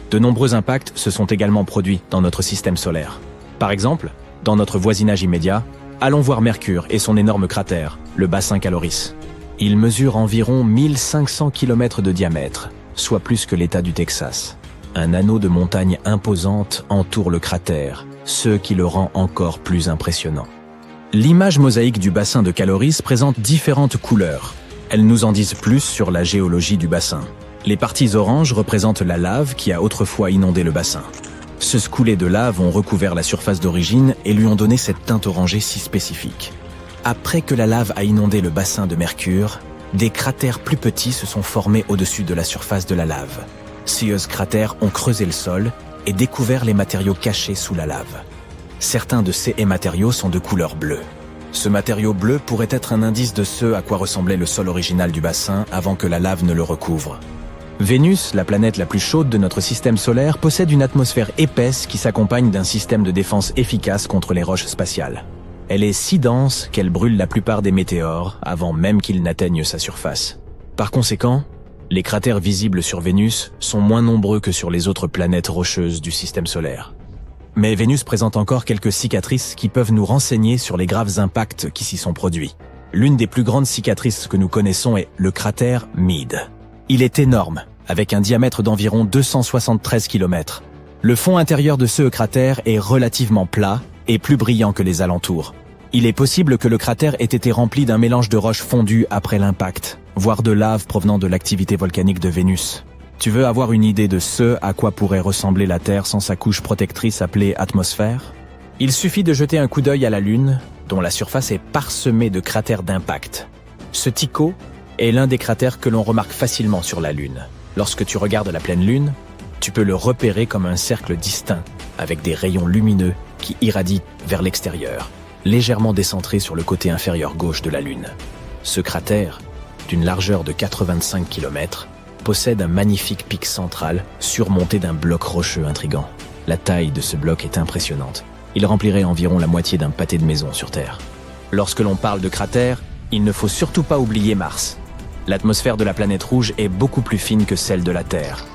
De nombreux impacts se sont également produits dans notre système solaire. Par exemple, dans notre voisinage immédiat, allons voir Mercure et son énorme cratère, le bassin Caloris. Il mesure environ 1500 km de diamètre, soit plus que l'État du Texas. Un anneau de montagne imposante entoure le cratère, ce qui le rend encore plus impressionnant. L'image mosaïque du bassin de Caloris présente différentes couleurs. Elles nous en disent plus sur la géologie du bassin. Les parties oranges représentent la lave qui a autrefois inondé le bassin. Ce coulées de lave ont recouvert la surface d'origine et lui ont donné cette teinte orangée si spécifique. Après que la lave a inondé le bassin de Mercure, des cratères plus petits se sont formés au-dessus de la surface de la lave. Ces cratères ont creusé le sol et découvert les matériaux cachés sous la lave. Certains de ces matériaux sont de couleur bleue. Ce matériau bleu pourrait être un indice de ce à quoi ressemblait le sol original du bassin avant que la lave ne le recouvre. Vénus, la planète la plus chaude de notre système solaire, possède une atmosphère épaisse qui s'accompagne d'un système de défense efficace contre les roches spatiales. Elle est si dense qu'elle brûle la plupart des météores avant même qu'ils n'atteignent sa surface. Par conséquent, les cratères visibles sur Vénus sont moins nombreux que sur les autres planètes rocheuses du système solaire. Mais Vénus présente encore quelques cicatrices qui peuvent nous renseigner sur les graves impacts qui s'y sont produits. L'une des plus grandes cicatrices que nous connaissons est le cratère Meade. Il est énorme, avec un diamètre d'environ 273 km. Le fond intérieur de ce cratère est relativement plat et plus brillant que les alentours. Il est possible que le cratère ait été rempli d'un mélange de roches fondues après l'impact, voire de lave provenant de l'activité volcanique de Vénus. Tu veux avoir une idée de ce à quoi pourrait ressembler la Terre sans sa couche protectrice appelée atmosphère? Il suffit de jeter un coup d'œil à la Lune, dont la surface est parsemée de cratères d'impact. Ce Tycho est l'un des cratères que l'on remarque facilement sur la Lune. Lorsque tu regardes la pleine Lune, tu peux le repérer comme un cercle distinct, avec des rayons lumineux qui irradient vers l'extérieur, légèrement décentré sur le côté inférieur gauche de la Lune. Ce cratère, d'une largeur de 85 km, possède un magnifique pic central surmonté d'un bloc rocheux intrigant. La taille de ce bloc est impressionnante. Il remplirait environ la moitié d'un pâté de maison sur Terre. Lorsque l'on parle de cratère, il ne faut surtout pas oublier Mars. L'atmosphère de la planète rouge est beaucoup plus fine que celle de la Terre.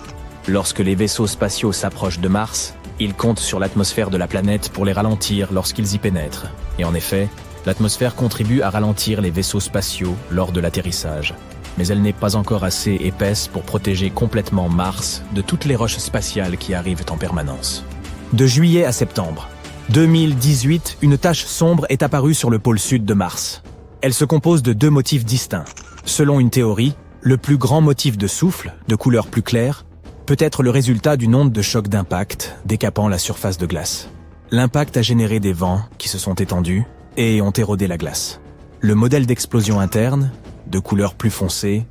Lorsque les vaisseaux spatiaux s'approchent de Mars, ils comptent sur l'atmosphère de la planète pour les ralentir lorsqu'ils y pénètrent. Et en effet, l'atmosphère contribue à ralentir les vaisseaux spatiaux lors de l'atterrissage. Mais elle n'est pas encore assez épaisse pour protéger complètement Mars de toutes les roches spatiales qui arrivent en permanence. De juillet à septembre 2018, une tache sombre est apparue sur le pôle sud de Mars. Elle se compose de deux motifs distincts. Selon une théorie, le plus grand motif de souffle, de couleur plus claire, peut être le résultat d'une onde de choc d'impact décapant la surface de glace. L'impact a généré des vents qui se sont étendus et ont érodé la glace. Le modèle d'explosion interne, de couleur plus foncée,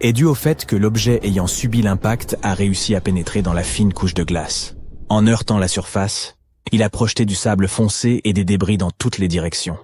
est dû au fait que l'objet ayant subi l'impact a réussi à pénétrer dans la fine couche de glace. En heurtant la surface, il a projeté du sable foncé et des débris dans toutes les directions.